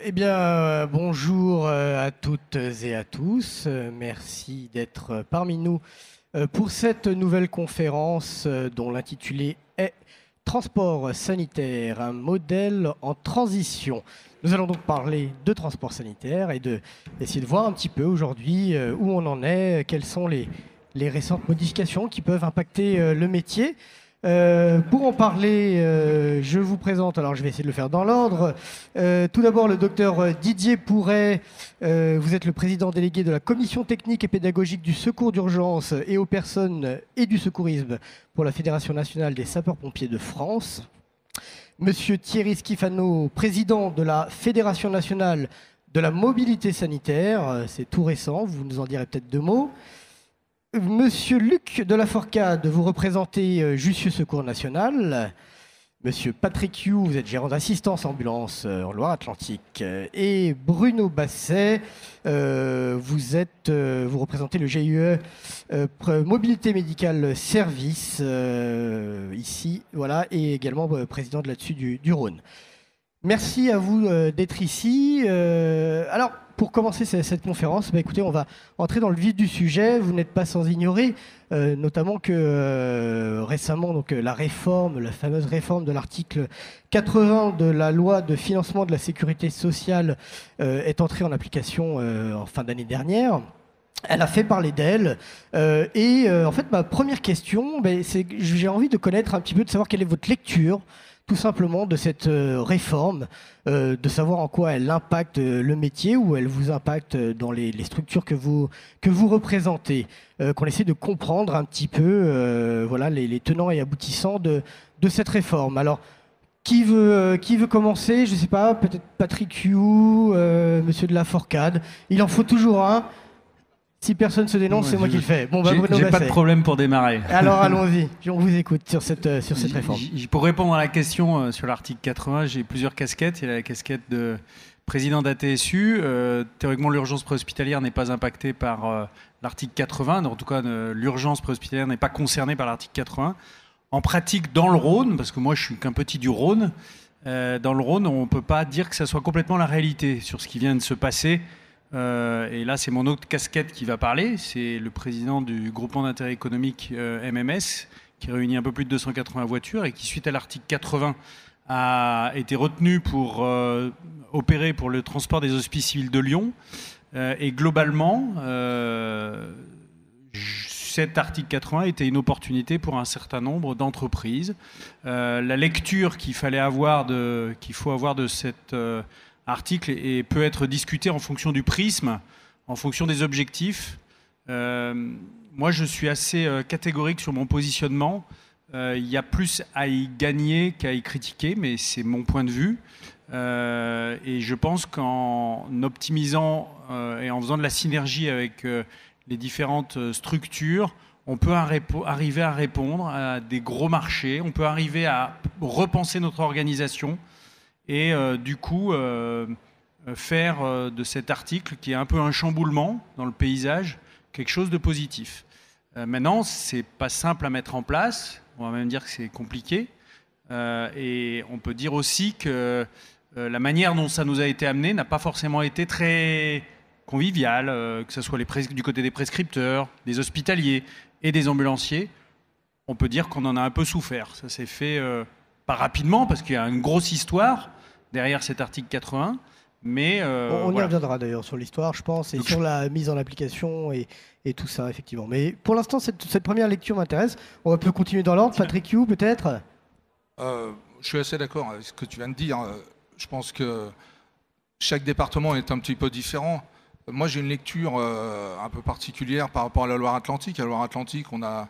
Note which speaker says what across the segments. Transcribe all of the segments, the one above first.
Speaker 1: Eh bien, bonjour à toutes et à tous. Merci d'être parmi nous pour cette nouvelle conférence dont l'intitulé est Transport sanitaire, un modèle en transition. Nous allons donc parler de transport sanitaire et essayer de voir un petit peu aujourd'hui où on en est, quelles sont les récentes modifications qui peuvent impacter le métier. Pour en parler, je vous présente, alors je vais essayer de le faire dans l'ordre. Tout d'abord, le docteur Didier Pourret, vous êtes le président délégué de la commission technique et pédagogique du secours d'urgence et aux personnes et du secourisme pour la Fédération nationale des sapeurs-pompiers de France. Monsieur Thierry Schifano, président de la Fédération nationale de la mobilité sanitaire, c'est tout récent, vous nous en direz peut-être deux mots. Monsieur Luc de la Forcade, vous représentez Jussieu Secours National. Monsieur Patrick You, vous êtes gérant d'assistance ambulance en Loire-Atlantique. Et Bruno Basset, vous représentez le GIE Mobilité Médicale Service, ici, voilà, et également président de là-dessus du Rhône. Merci à vous d'être ici. Alors, pour commencer cette conférence, écoutez, on va entrer dans le vif du sujet. Vous n'êtes pas sans ignorer, notamment que récemment, donc, la fameuse réforme de l'article 80 de la loi de financement de la sécurité sociale est entrée en application en fin d'année dernière. Elle a fait parler d'elle. En fait, ma première question, c'est que j'ai envie de connaître un petit peu, de savoir quelle est votre lecture tout simplement de cette réforme, de savoir en quoi elle impacte le métier ou elle vous impacte dans les structures que vous représentez, qu'on essaie de comprendre un petit peu voilà, les tenants et aboutissants de cette réforme. Alors, qui veut commencer? Je ne sais pas, peut-être Patrick You, Monsieur de la Forcade. Il en faut toujours un. Si personne se dénonce, c'est moi qui le fais. Bon,
Speaker 2: Bruno Basset. J'ai pas de problème pour démarrer.
Speaker 1: Alors allons-y, on vous écoute sur cette réforme.
Speaker 2: Pour répondre à la question sur l'article 80, j'ai plusieurs casquettes. Il y a la casquette de président d'ATSU. Théoriquement, l'urgence préhospitalière n'est pas impactée par l'article 80. En tout cas, l'urgence préhospitalière n'est pas concernée par l'article 80. En pratique, dans le Rhône, parce que moi je suis qu'un petit du Rhône, dans le Rhône, on ne peut pas dire que ça soit complètement la réalité sur ce qui vient de se passer. Et là, c'est mon autre casquette qui va parler. C'est le président du groupement d'intérêt économique MMS, qui réunit un peu plus de 280 voitures et qui, suite à l'article 80, a été retenu pour opérer pour le transport des hospices civils de Lyon. Et globalement, cet article 80 était une opportunité pour un certain nombre d'entreprises. La lecture qu'il faut avoir de cet article et peut être discuté en fonction du prisme, en fonction des objectifs. Moi, je suis assez catégorique sur mon positionnement. Il y a plus à y gagner qu'à y critiquer, mais c'est mon point de vue. Et je pense qu'en optimisant et en faisant de la synergie avec les différentes structures, on peut arriver à répondre à des gros marchés, on peut arriver à repenser notre organisation et du coup faire de cet article, qui est un peu un chamboulement dans le paysage, quelque chose de positif. Maintenant, c'est pas simple à mettre en place, on va même dire que c'est compliqué, et on peut dire aussi que la manière dont ça nous a été amené n'a pas forcément été très conviviale, que ce soit du côté des prescripteurs, des hospitaliers et des ambulanciers. On peut dire qu'on en a un peu souffert. Ça s'est fait pas rapidement, parce qu'il y a une grosse histoire derrière cet article 80, mais
Speaker 1: on y reviendra d'ailleurs sur l'histoire, je pense, et donc, sur la mise en application et tout ça, effectivement. Mais pour l'instant, cette première lecture m'intéresse. On peut continuer dans l'ordre. Patrick You, peut-être.
Speaker 3: Je suis assez d'accord avec ce que tu viens de dire. Je pense que chaque département est un petit peu différent. Moi, j'ai une lecture un peu particulière par rapport à la Loire-Atlantique. À la Loire-Atlantique, on a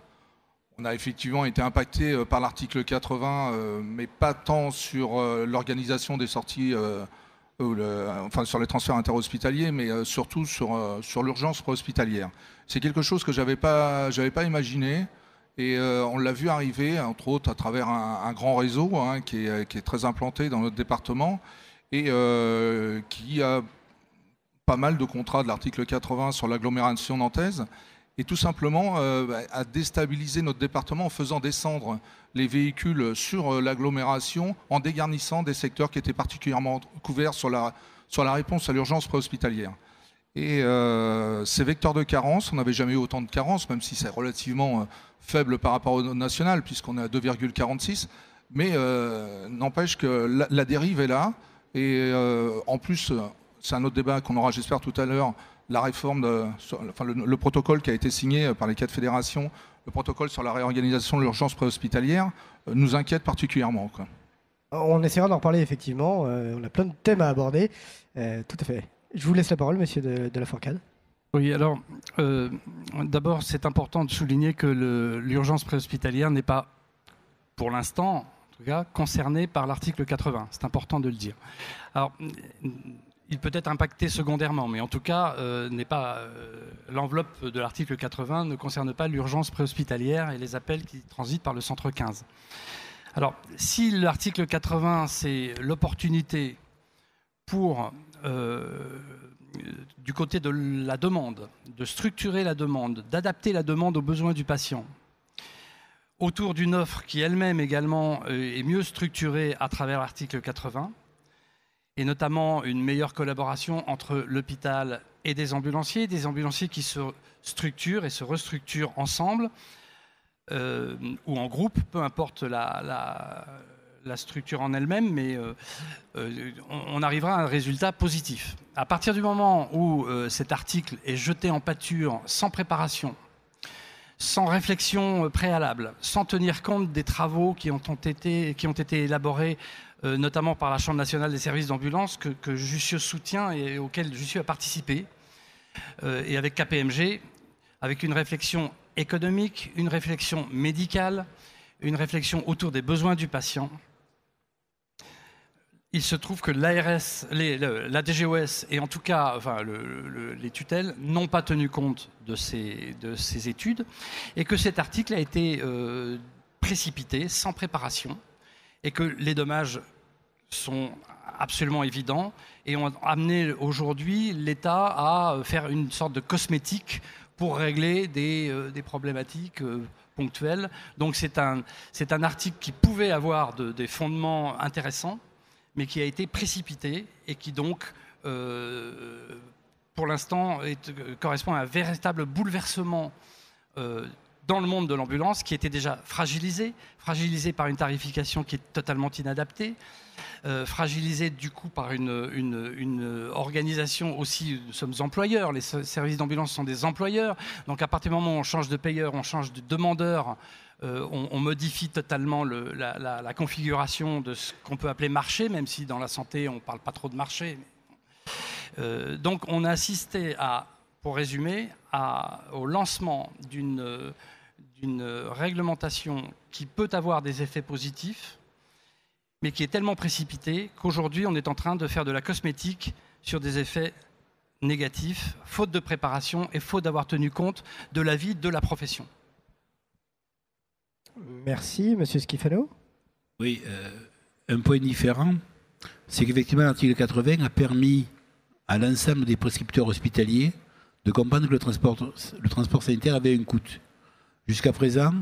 Speaker 3: effectivement été impacté par l'article 80, mais pas tant sur l'organisation des sorties, sur les transferts interhospitaliers, mais surtout sur l'urgence préhospitalière. C'est quelque chose que j'avais pas imaginé, et on l'a vu arriver, entre autres, à travers un grand réseau qui est très implanté dans notre département, et qui a pas mal de contrats de l'article 80 sur l'agglomération nantaise, et tout simplement à déstabiliser notre département en faisant descendre les véhicules sur l'agglomération, en dégarnissant des secteurs qui étaient particulièrement couverts sur sur la réponse à l'urgence préhospitalière. Et ces vecteurs de carence, on n'avait jamais eu autant de carences, même si c'est relativement faible par rapport au national, puisqu'on est à 2,46. Mais n'empêche que la dérive est là. Et en plus, c'est un autre débat qu'on aura, j'espère, tout à l'heure, la réforme, le protocole qui a été signé par les 4 fédérations, le protocole sur la réorganisation de l'urgence préhospitalière, nous inquiète particulièrement, quoi.
Speaker 1: On essaiera d'en reparler, effectivement. On a plein de thèmes à aborder. Tout à fait. Je vous laisse la parole, monsieur de la Fourcade.
Speaker 4: Oui, alors, d'abord, c'est important de souligner que l'urgence préhospitalière n'est pas, pour l'instant, en tout cas, concernée par l'article 80. C'est important de le dire. Alors, il peut être impacté secondairement, mais en tout cas, l'enveloppe de l'article 80 ne concerne pas l'urgence préhospitalière et les appels qui transitent par le centre 15. Alors, si l'article 80, c'est l'opportunité pour, du côté de la demande, de structurer la demande, d'adapter la demande aux besoins du patient, autour d'une offre qui elle-même également est mieux structurée à travers l'article 80, et notamment une meilleure collaboration entre l'hôpital et des ambulanciers qui se structurent et se restructurent ensemble, ou en groupe, peu importe la structure en elle-même, mais on arrivera à un résultat positif. À partir du moment où cet article est jeté en pâture sans préparation, sans réflexion préalable, sans tenir compte des travaux qui ont été élaborés, notamment par la Chambre nationale des services d'ambulance, que Jussieu soutient et auquel Jussieu a participé, et avec KPMG, avec une réflexion économique, une réflexion médicale, une réflexion autour des besoins du patient. Il se trouve que l'ARS, la DGOS et en tout cas les tutelles n'ont pas tenu compte de ces études et que cet article a été précipité, sans préparation, et que les dommages sont absolument évidents et ont amené aujourd'hui l'État à faire une sorte de cosmétique pour régler des problématiques ponctuelles. Donc c'est un article qui pouvait avoir des fondements intéressants, mais qui a été précipité et qui donc, pour l'instant, correspond à un véritable bouleversement dans le monde de l'ambulance, qui était déjà fragilisé par une tarification qui est totalement inadaptée, fragilisé du coup par une organisation aussi. Nous sommes employeurs, les services d'ambulance sont des employeurs, donc à partir du moment où on change de payeur, on change de demandeur, on modifie totalement la configuration de ce qu'on peut appeler marché, même si dans la santé on ne parle pas trop de marché. Donc on a assisté pour résumer, au lancement d'une réglementation qui peut avoir des effets positifs, mais qui est tellement précipitée qu'aujourd'hui on est en train de faire de la cosmétique sur des effets négatifs, faute de préparation et faute d'avoir tenu compte de l'avis de la profession.
Speaker 1: Merci, monsieur Schifano.
Speaker 5: Oui, un point différent, c'est qu'effectivement l'article 80 a permis à l'ensemble des prescripteurs hospitaliers de comprendre que le transport sanitaire avait un coût. Jusqu'à présent,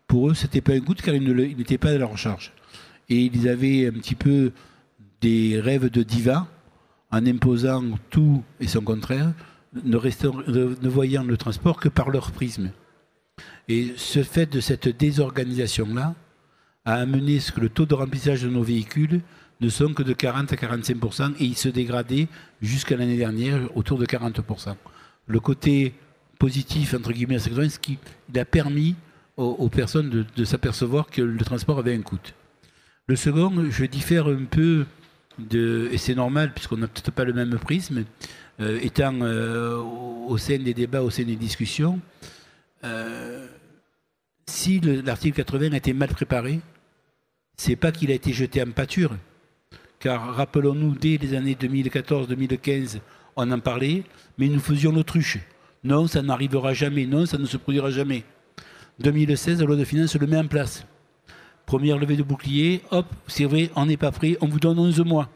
Speaker 5: pour eux, ce n'était pas un coût car ils n'étaient pas à leur charge. Et ils avaient un petit peu des rêves de diva en imposant tout et son contraire, ne voyant le transport que par leur prisme. Et ce fait de cette désorganisation-là a amené ce que le taux de remplissage de nos véhicules ne sont que de 40 à 45% et il se dégradait jusqu'à l'année dernière autour de 40%. Le côté positif, entre guillemets, c'est ce qui a permis aux personnes de s'apercevoir que le transport avait un coût. Le second, je diffère un peu, et c'est normal puisqu'on n'a peut-être pas le même prisme, étant au sein des débats, au sein des discussions, si l'article 80 a été mal préparé, c'est pas qu'il a été jeté en pâture, car rappelons-nous, dès les années 2014-2015, on en parlait, mais nous faisions l'autruche. Non, ça n'arrivera jamais, non, ça ne se produira jamais. 2016, la loi de finances le met en place. Première levée de bouclier, hop, c'est vrai, on n'est pas prêt, on vous donne 11 mois.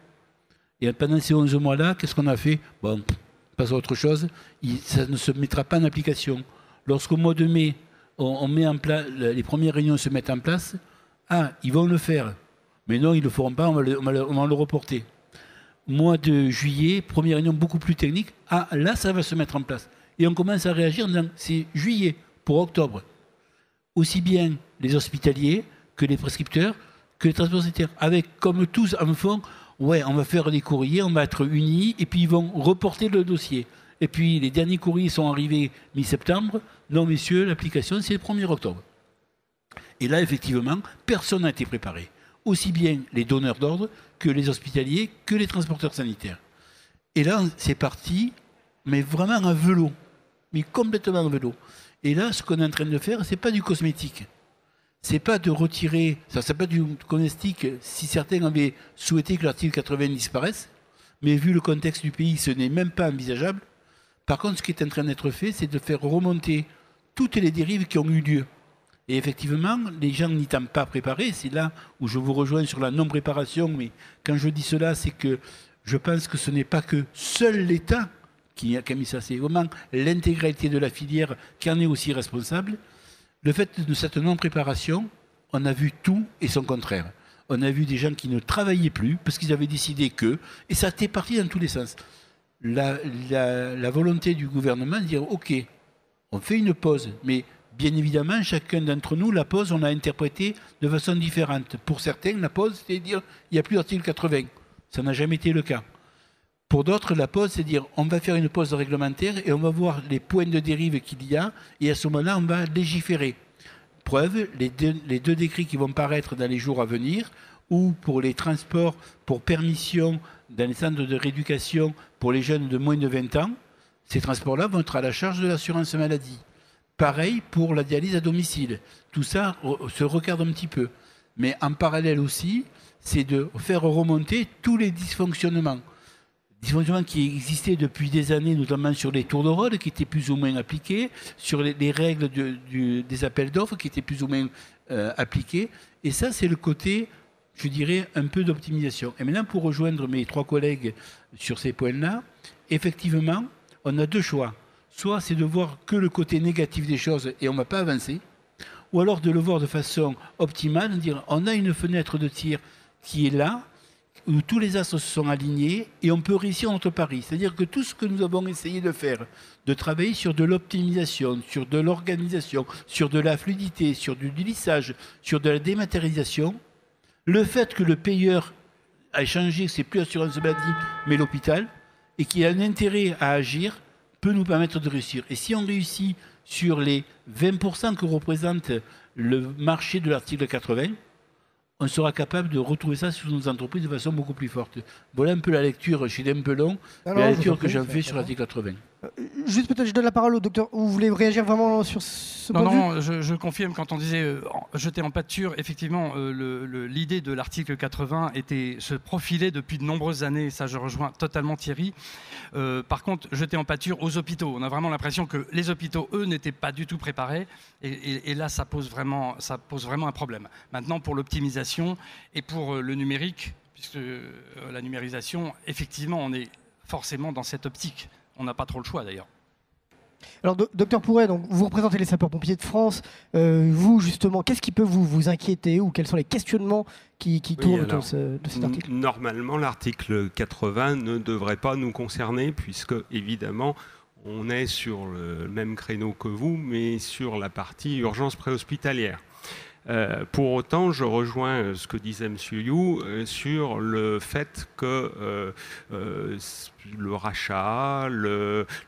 Speaker 5: Et pendant ces 11 mois-là, qu'est-ce qu'on a fait? Bon, passe à autre chose, ça ne se mettra pas en application. Lorsqu'au mois de mai, on met en place, les premières réunions se mettent en place, ils vont le faire. Mais non, ils ne le feront pas, on va le reporter. mois de juillet, première réunion beaucoup plus technique. Ah, là, ça va se mettre en place. Et on commence à réagir en disant, c'est juillet pour octobre. Aussi bien les hospitaliers que les prescripteurs, que les transports sanitaires. Avec, comme tous en font, ouais, on va faire des courriers, on va être unis, et puis ils vont reporter le dossier. Et puis les derniers courriers sont arrivés mi-septembre. Non, messieurs, l'application, c'est le 1er octobre. Et là, effectivement, personne n'a été préparé. Aussi bien les donneurs d'ordre que les hospitaliers, que les transporteurs sanitaires. Et là, c'est parti, mais vraiment à vélo. Mais complètement à vélo. Et là, ce qu'on est en train de faire, c'est pas du cosmétique. C'est pas de retirer, ça c'est pas du cosmétique si certains avaient souhaité que l'article 80 disparaisse, mais vu le contexte du pays, ce n'est même pas envisageable. Par contre, ce qui est en train d'être fait, c'est de faire remonter toutes les dérives qui ont eu lieu. Et effectivement, les gens n'étant pas préparés, c'est là où je vous rejoins sur la non-préparation, mais quand je dis cela, c'est que je pense que ce n'est pas que seul l'État qui a mis ça, c'est vraiment l'intégralité de la filière qui en est aussi responsable. Le fait de cette non-préparation, on a vu tout et son contraire. On a vu des gens qui ne travaillaient plus parce qu'ils avaient décidé que, et ça était parti dans tous les sens. La volonté du gouvernement de dire, OK, on fait une pause, mais bien évidemment, chacun d'entre nous, la pause, on l'a interprétée de façon différente. Pour certains, la pause, c'est dire, il n'y a plus d'article 80. Ça n'a jamais été le cas. Pour d'autres, la pause, c'est dire on va faire une pause réglementaire et on va voir les points de dérive qu'il y a et à ce moment-là, on va légiférer. Preuve, les deux décrets qui vont paraître dans les jours à venir, ou pour les transports, pour permission dans les centres de rééducation pour les jeunes de moins de 20 ans, ces transports-là vont être à la charge de l'assurance maladie. Pareil pour la dialyse à domicile. Tout ça se regarde un petit peu. Mais en parallèle aussi, c'est de faire remonter tous les dysfonctionnements qui existaient depuis des années, notamment sur les tours de rôle, qui étaient plus ou moins appliqués, sur les règles des appels d'offres, qui étaient plus ou moins appliquées. Et ça, c'est le côté, je dirais, un peu d'optimisation. Et maintenant, pour rejoindre mes trois collègues sur ces points-là, effectivement, on a deux choix. Soit c'est de voir que le côté négatif des choses et on ne va pas avancer, ou alors de le voir de façon optimale, de dire on a une fenêtre de tir qui est là, où tous les astres se sont alignés et on peut réussir notre pari. C'est-à-dire que tout ce que nous avons essayé de faire, de travailler sur de l'optimisation, sur de l'organisation, sur de la fluidité, sur du lissage, sur de la dématérialisation, le fait que le payeur a changé, c'est plus l'assurance maladie, mais l'hôpital, et qu'il a un intérêt à agir, peut nous permettre de réussir. Et si on réussit sur les 20% que représente le marché de l'article 80, on sera capable de retrouver ça sur nos entreprises de façon beaucoup plus forte. Voilà un peu la lecture, je suis un peu long, mais la lecture que j'en fais sur l'article 80.
Speaker 1: Juste peut-être, je donne la parole au docteur. Vous voulez réagir vraiment sur ce point de vue ?
Speaker 4: Non, je confirme, quand on disait jeter en pâture, effectivement, l'idée de l'article 80 se profilait depuis de nombreuses années, ça je rejoins totalement Thierry. Par contre, jeter en pâture aux hôpitaux, on a vraiment l'impression que les hôpitaux, eux, n'étaient pas du tout préparés, et là, ça pose vraiment un problème. Maintenant, pour l'optimisation et pour le numérique, puisque la numérisation, effectivement, on est forcément dans cette optique. On n'a pas trop le choix d'ailleurs.
Speaker 1: Alors, docteur Pourret, donc, vous représentez les sapeurs-pompiers de France. Vous, justement, qu'est-ce qui peut vous inquiéter ou quels sont les questionnements qui tournent autour de cet article ?
Speaker 6: Normalement, l'article 80 ne devrait pas nous concerner puisque, évidemment, on est sur le même créneau que vous, mais sur la partie urgence préhospitalière. Pour autant, je rejoins ce que disait M. You sur le fait que le rachat,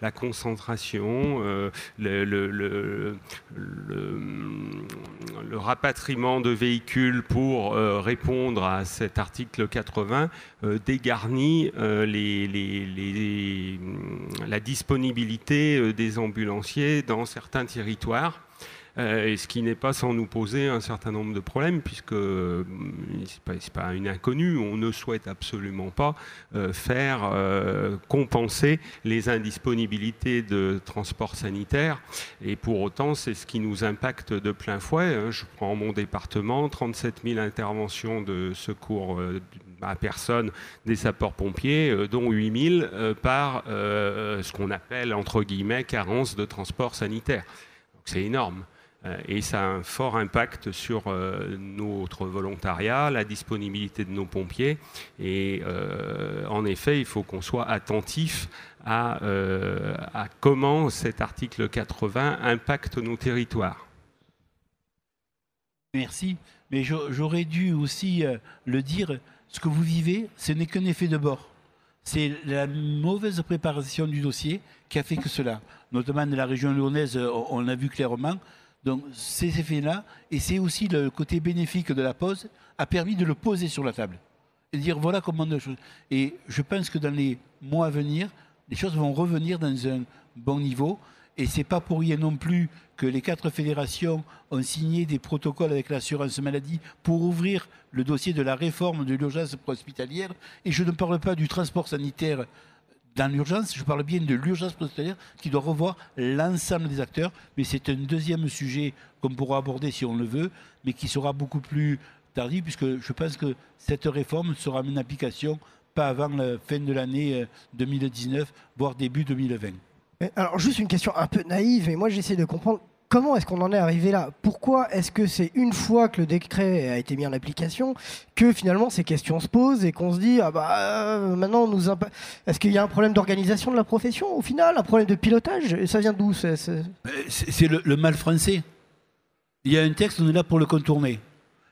Speaker 6: la concentration, le rapatriement de véhicules pour répondre à cet article 80 dégarnit la disponibilité des ambulanciers dans certains territoires. Et ce qui n'est pas sans nous poser un certain nombre de problèmes, puisque c'est pas une inconnue, on ne souhaite absolument pas faire compenser les indisponibilités de transport sanitaire. Et pour autant, c'est ce qui nous impacte de plein fouet. Je prends mon département, 37 000 interventions de secours à personne des sapeurs-pompiers, dont 8 000 par ce qu'on appelle, entre guillemets, carence de transport sanitaire. Donc c'est énorme. Et ça a un fort impact sur notre volontariat, la disponibilité de nos pompiers. Et en effet, il faut qu'on soit attentif à comment cet article 80 impacte nos territoires.
Speaker 5: Merci, mais j'aurais dû aussi le dire, ce que vous vivez, ce n'est qu'un effet de bord. C'est la mauvaise préparation du dossier qui a fait que cela. Notamment de la région lyonnaise, on l'a vu clairement. Donc ces effets-là, et c'est aussi le côté bénéfique de la pause, a permis de le poser sur la table. Et dire voilà comment les choses. Et je pense que dans les mois à venir, les choses vont revenir dans un bon niveau. Et ce n'est pas pour rien non plus que les 4 fédérations ont signé des protocoles avec l'assurance maladie pour ouvrir le dossier de la réforme de l'urgence hospitalière. Et je ne parle pas du transport sanitaire dans l'urgence, je parle bien de l'urgence hospitalière qui doit revoir l'ensemble des acteurs. Mais c'est un deuxième sujet qu'on pourra aborder si on le veut, mais qui sera beaucoup plus tardif, puisque je pense que cette réforme sera mise en application pas avant la fin de l'année 2019, voire début 2020.
Speaker 1: Alors, juste une question un peu naïve, et moi j'essaie de comprendre comment est-ce qu'on en est arrivé là. Pourquoi est-ce que c'est une fois que le décret a été mis en application que finalement ces questions se posent et qu'on se dit maintenant est-ce qu'il y a un problème d'organisation de la profession au final, un problème de pilotage? Et ça vient d'où? C'est
Speaker 5: le mal français. Il y a un texte, on est là pour le contourner.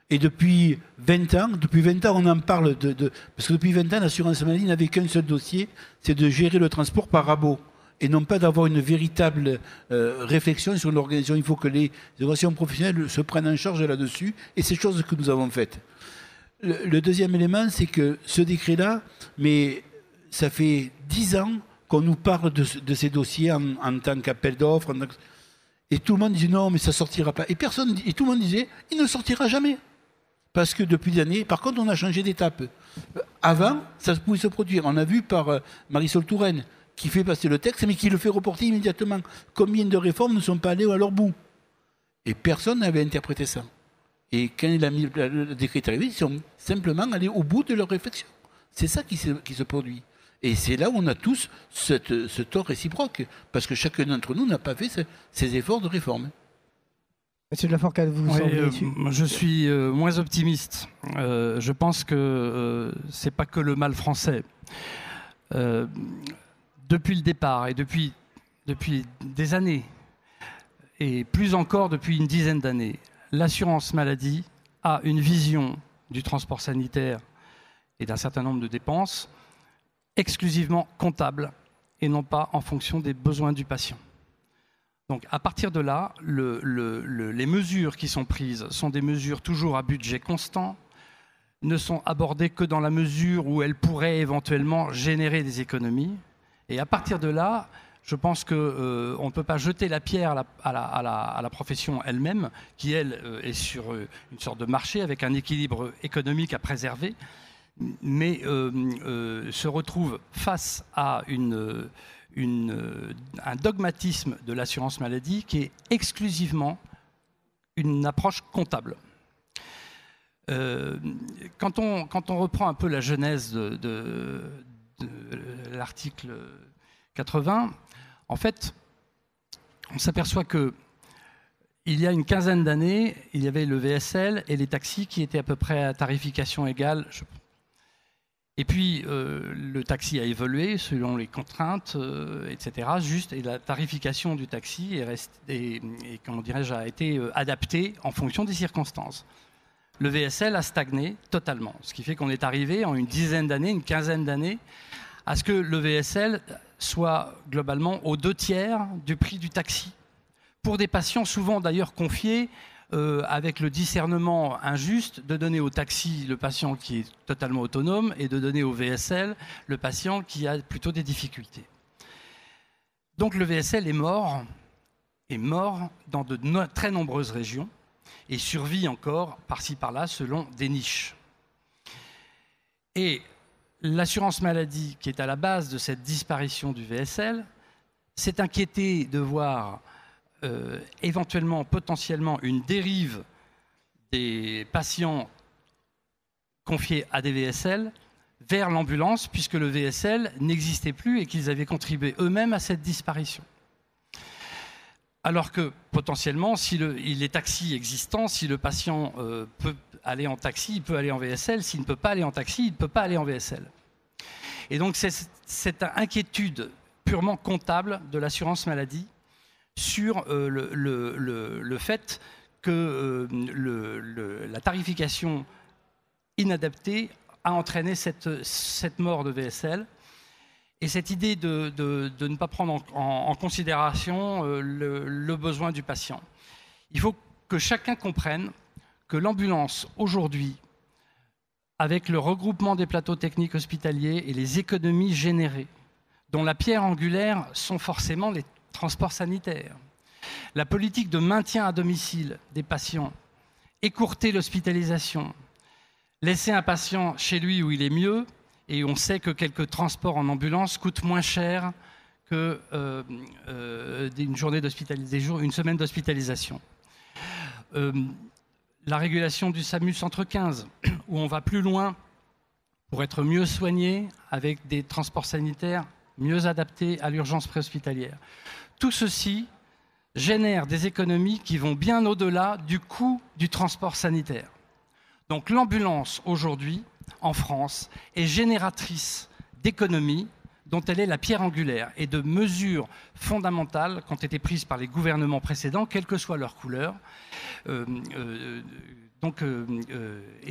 Speaker 5: Et depuis 20 ans, on en parle parce que depuis 20 ans, l'assurance maladie n'avait qu'un seul dossier, c'est de gérer le transport par rabot. Et non pas d'avoir une véritable réflexion sur l'organisation. Il faut que les organisations professionnelles se prennent en charge là-dessus. Et c'est chose que nous avons faites. Le deuxième élément, c'est que ce décret-là, mais ça fait 10 ans qu'on nous parle de ces dossiers en tant qu'appel d'offres. Et tout le monde disait non, mais ça ne sortira pas. Et tout le monde disait, il ne sortira jamais. Parce que depuis des années, par contre, on a changé d'étape. Avant, ça pouvait se produire. On a vu par Marisol Touraine, qui fait passer le texte, mais qui le fait reporter immédiatement. Combien de réformes ne sont pas allées à leur bout? Et personne n'avait interprété ça. Et quand le décret est arrivé, ils sont simplement allés au bout de leur réflexion. C'est ça qui se produit. Et c'est là où on a tous ce tort réciproque, parce que chacun d'entre nous n'a pas fait ces efforts de réforme.
Speaker 1: Monsieur de Laforcade, vous semblez dessus.
Speaker 4: Je suis moins optimiste. Je pense que c'est pas que le mal français. Depuis le départ et depuis des années, et plus encore depuis une dizaine d'années, l'assurance maladie a une vision du transport sanitaire et d'un certain nombre de dépenses exclusivement comptable et non pas en fonction des besoins du patient. Donc à partir de là, les mesures qui sont prises sont des mesures toujours à budget constant, ne sont abordées que dans la mesure où elles pourraient éventuellement générer des économies. Et à partir de là, je pense qu'on ne peut pas jeter la pierre à la profession elle-même, qui, elle, est sur une sorte de marché avec un équilibre économique à préserver, mais se retrouve face à un dogmatisme de l'assurance maladie qui est exclusivement une approche comptable. Quand on reprend un peu la genèse de l'article 80, en fait, on s'aperçoit que il y a une quinzaine d'années, il y avait le VSL et les taxis qui étaient à peu près à tarification égale. Et puis, le taxi a évolué selon les contraintes, etc. Et la tarification du taxi a été adaptée en fonction des circonstances. Le VSL a stagné totalement, ce qui fait qu'on est arrivé en une dizaine d'années, une quinzaine d'années, à ce que le VSL soit globalement aux 2/3 du prix du taxi. Pour des patients souvent d'ailleurs confiés avec le discernement injuste de donner au taxi le patient qui est totalement autonome et de donner au VSL le patient qui a plutôt des difficultés. Donc le VSL est mort dans de très nombreuses régions et survit encore par-ci par-là selon des niches. Et l'assurance maladie, qui est à la base de cette disparition du VSL, s'est inquiétée de voir éventuellement, potentiellement, une dérive des patients confiés à des VSL vers l'ambulance, puisque le VSL n'existait plus et qu'ils avaient contribué eux-mêmes à cette disparition. Alors que potentiellement, si les taxis existants, si le patient peut aller en taxi, il peut aller en VSL. S'il ne peut pas aller en taxi, il ne peut pas aller en VSL. Et donc c'est cette inquiétude purement comptable de l'assurance maladie sur le fait que la tarification inadaptée a entraîné cette mort de VSL. Et cette idée de ne pas prendre en considération le besoin du patient. Il faut que chacun comprenne que l'ambulance, aujourd'hui, avec le regroupement des plateaux techniques hospitaliers et les économies générées, dont la pierre angulaire sont forcément les transports sanitaires, la politique de maintien à domicile des patients, écourter l'hospitalisation, laisser un patient chez lui où il est mieux, et on sait que quelques transports en ambulance coûtent moins cher qu'une une semaine d'hospitalisation. La régulation du SAMU Centre 15, où on va plus loin pour être mieux soigné avec des transports sanitaires mieux adaptés à l'urgence préhospitalière. Tout ceci génère des économies qui vont bien au-delà du coût du transport sanitaire. Donc l'ambulance, aujourd'hui, en France, est génératrice d'économies dont elle est la pierre angulaire et de mesures fondamentales qui ont été prises par les gouvernements précédents, quelle que soit leur couleur, et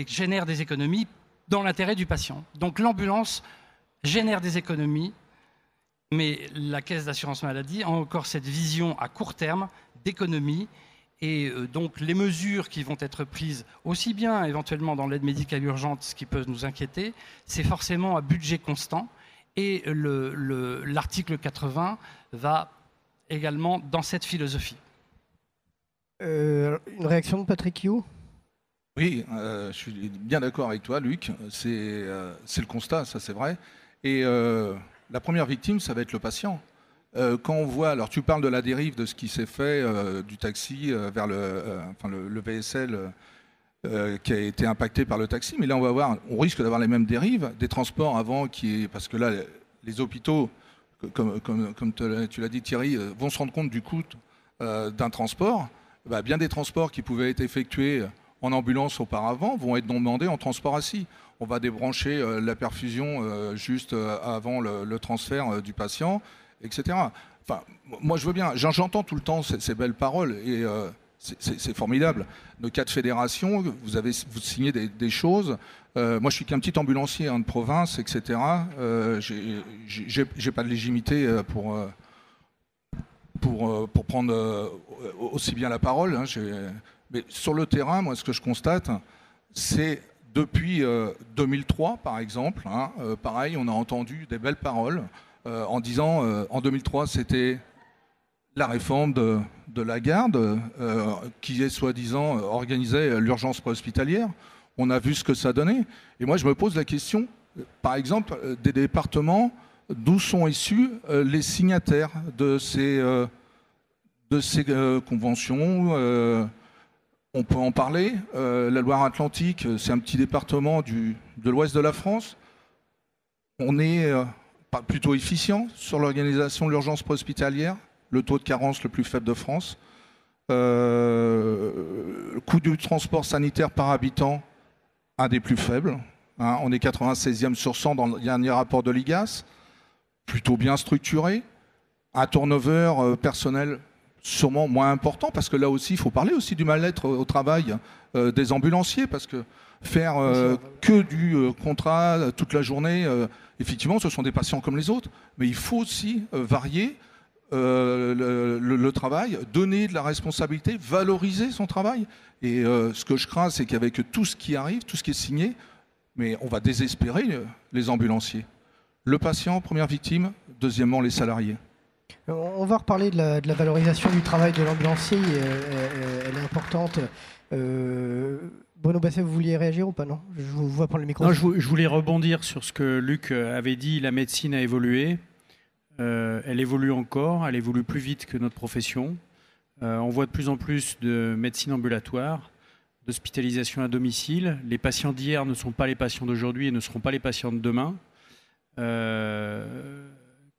Speaker 4: génère des économies dans l'intérêt du patient. Donc l'ambulance génère des économies, mais la caisse d'assurance maladie a encore cette vision à court terme d'économie. Et donc les mesures qui vont être prises, aussi bien éventuellement dans l'aide médicale urgente, ce qui peut nous inquiéter, c'est forcément à budget constant. Et l'article 80 va également dans cette philosophie.
Speaker 1: Une réaction de Patrick You ?
Speaker 3: Oui, je suis bien d'accord avec toi, Luc. C'est le constat, ça c'est vrai. Et la première victime, ça va être le patient. Quand on voit, alors tu parles de la dérive de ce qui s'est fait du taxi vers le VSL qui a été impacté par le taxi, mais là on risque d'avoir les mêmes dérives, des transports avant parce que là les hôpitaux, comme tu l'as dit Thierry, vont se rendre compte du coût d'un transport. Bien des transports qui pouvaient être effectués en ambulance auparavant vont être demandés en transport assis. On va débrancher la perfusion juste avant le transfert du patient, etc. Enfin, moi je veux bien, j'entends tout le temps ces belles paroles et c'est formidable. Nos 4 fédérations, vous signez des choses. Moi je suis qu'un petit ambulancier de province, etc. J'ai pas de légitimité pour prendre aussi bien la parole. Hein. Mais sur le terrain, moi ce que je constate, c'est depuis 2003 par exemple, hein, pareil, on a entendu des belles paroles. En disant en 2003 c'était la réforme de la garde qui est soi-disant organisait l'urgence préhospitalière. On a vu ce que ça donnait. Et moi je me pose la question, par exemple, des départements d'où sont issus les signataires de ces conventions. On peut en parler. La Loire-Atlantique, c'est un petit département de l'ouest de la France. On est plutôt efficient sur l'organisation de l'urgence préhospitalière, le taux de carence le plus faible de France. Le coût du transport sanitaire par habitant, un des plus faibles. Hein, on est 96e sur 100 dans le dernier rapport de l'IGAS. Plutôt bien structuré. Un turnover personnel sûrement moins important, parce que là aussi, il faut parler aussi du mal-être au travail des ambulanciers, parce que faire que du contrat toute la journée, effectivement, ce sont des patients comme les autres, mais il faut aussi varier le travail, donner de la responsabilité, valoriser son travail. Et ce que je crains, c'est qu'avec tout ce qui arrive, tout ce qui est signé, mais on va désespérer les ambulanciers. Le patient, première victime, deuxièmement, les salariés.
Speaker 1: On va reparler de la valorisation du travail de l'ambulancier, elle est importante. Bruno Basset, vous vouliez réagir ou pas? Non, je vous vois prendre le micro.
Speaker 2: Non, je voulais rebondir sur ce que Luc avait dit. La médecine a évolué. Elle évolue encore. Elle évolue plus vite que notre profession. On voit de plus en plus de médecine ambulatoire, d'hospitalisation à domicile. Les patients d'hier ne sont pas les patients d'aujourd'hui et ne seront pas les patients de demain.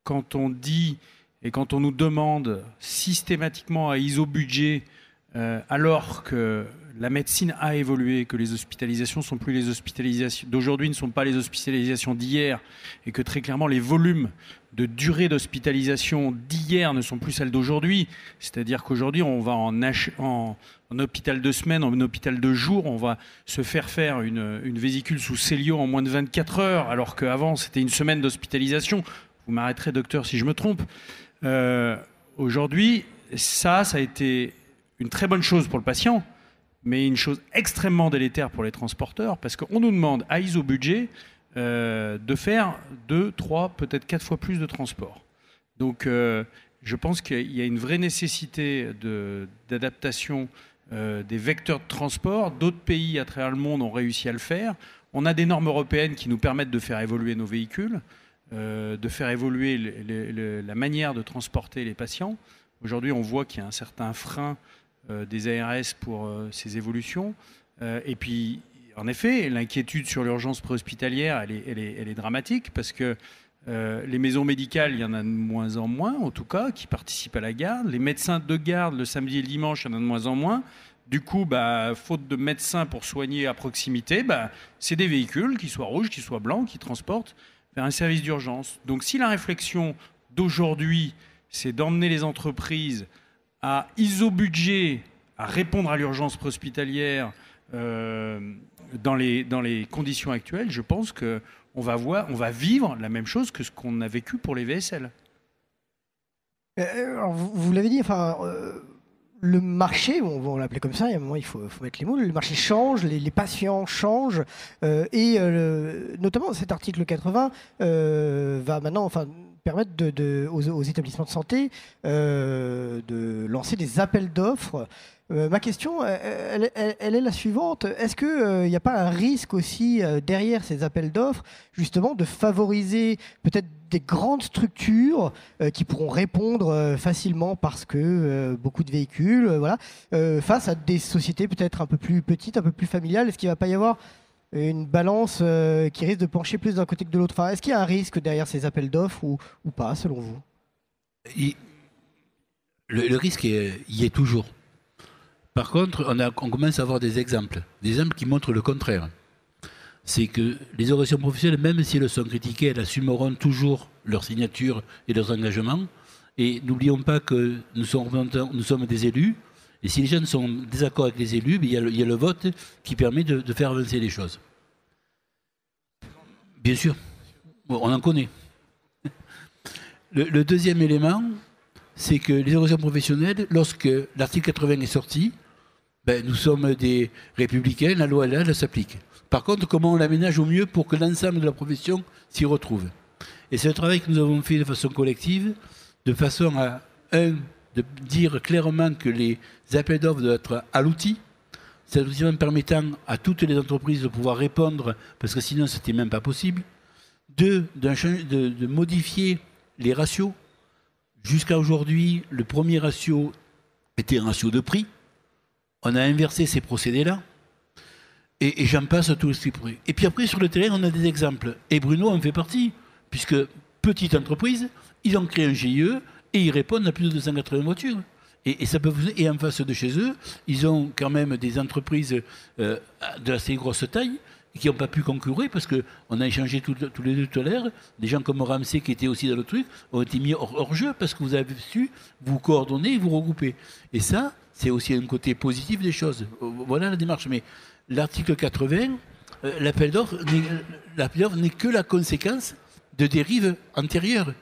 Speaker 2: Quand on dit Et quand on nous demande systématiquement à iso-budget, alors que la médecine a évolué, que les hospitalisations sont plus les hospitalisations d'aujourd'hui, ne sont pas les hospitalisations d'hier, et que très clairement les volumes de durée d'hospitalisation d'hier ne sont plus celles d'aujourd'hui. C'est-à-dire qu'aujourd'hui, on va en hôpital de semaine, en hôpital de jour, on va se faire une vésicule sous cellio en moins de 24 heures, alors qu'avant, c'était une semaine d'hospitalisation. Vous m'arrêterez, docteur, si je me trompe. Aujourd'hui, ça a été une très bonne chose pour le patient, mais une chose extrêmement délétère pour les transporteurs, parce qu'on nous demande à iso-budget de faire 2, 3, peut-être 4 fois plus de transport. Donc je pense qu'il y a une vraie nécessité d'adaptation des vecteurs de transport. D'autres pays à travers le monde ont réussi à le faire. On a des normes européennes qui nous permettent de faire évoluer nos véhicules, de faire évoluer la manière de transporter les patients. Aujourd'hui, on voit qu'il y a un certain frein des ARS pour ces évolutions. Et puis, en effet, l'inquiétude sur l'urgence préhospitalière, elle est dramatique parce que les maisons médicales, il y en a de moins en moins, en tout cas, qui participent à la garde. Les médecins de garde, le samedi et le dimanche, il y en a de moins en moins. Du coup, faute de médecins pour soigner à proximité, c'est des véhicules, qu'ils soient rouges, qu'ils soient blancs, qui transportent vers un service d'urgence. Donc si la réflexion d'aujourd'hui, c'est d'emmener les entreprises à iso-budget, à répondre à l'urgence préhospitalière dans les conditions actuelles, je pense qu'on va vivre la même chose que ce qu'on a vécu pour les VSL.
Speaker 1: Alors, vous l'avez dit, le marché, on va l'appeler comme ça, il y a un moment il faut mettre les mots, le marché change, les patients changent, et notamment cet article 80 va maintenant permettre aux établissements de santé de lancer des appels d'offres. Ma question, elle est la suivante. Est-ce qu'il n'y a pas un risque aussi derrière ces appels d'offres, justement, de favoriser peut-être des grandes structures qui pourront répondre facilement parce que beaucoup de véhicules, face à des sociétés peut-être un peu plus petites, un peu plus familiales? Est-ce qu'il ne va pas y avoir une balance qui risque de pencher plus d'un côté que de l'autre? Est-ce qu'il y a un risque derrière ces appels d'offres ou pas, selon vous?
Speaker 5: Le risque y est toujours. Par contre, on commence à avoir des exemples qui montrent le contraire. C'est que les organisations professionnelles, même si elles sont critiquées, elles assumeront toujours leurs signatures et leurs engagements. Et n'oublions pas que nous sommes des élus. Et si les jeunes sont en désaccord avec les élus, il y a le vote qui permet de faire avancer les choses. Bien sûr, on en connaît. Le deuxième élément, c'est que les organisations professionnelles, lorsque l'article 80 est sorti, nous sommes des républicains, la loi elle s'applique. Par contre, comment on l'aménage au mieux pour que l'ensemble de la profession s'y retrouve? Et c'est un travail que nous avons fait de façon collective, de façon à, de dire clairement que les appels d'offres doivent être à l'outil, c'est aussi permettant à toutes les entreprises de pouvoir répondre, parce que sinon ce n'était même pas possible. Deux, de modifier les ratios. Jusqu'à aujourd'hui, le premier ratio était un ratio de prix. On a inversé ces procédés-là. Et j'en passe tous les prix. Et puis après, sur le terrain, on a des exemples. Et Bruno en fait partie, puisque petite entreprise, ils ont créé un GIE et ils répondent à plus de 280 voitures. Et ça peut, et en face de chez eux, ils ont quand même des entreprises de assez grosse taille qui n'ont pas pu concourir parce qu'on a échangé tous les deux tout à l'heure. Des gens comme Ramsey qui étaient aussi dans le truc ont été mis hors jeu parce que vous avez su vous coordonner et vous regrouper. Et ça, c'est aussi un côté positif des choses. Voilà la démarche. Mais l'article 80, l'appel d'offres n'est que la conséquence de dérives antérieures.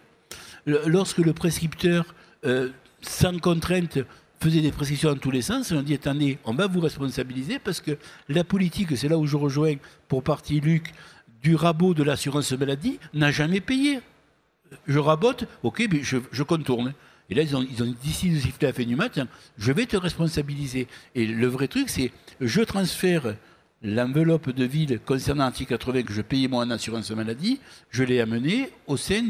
Speaker 5: Lorsque le prescripteur, sans contrainte, faisait des prescriptions dans tous les sens, on dit attendez, on va vous responsabiliser parce que la politique, c'est là où je rejoins pour partie Luc, du rabot de l'assurance maladie, n'a jamais payé. Je rabote, ok, mais je contourne. Et là, ils ont décidé de siffler à la fin du match, je vais te responsabiliser. Et le vrai truc, c'est je transfère l'enveloppe de ville concernant l'article 80 que je payais moi en assurance maladie, je l'ai amené au sein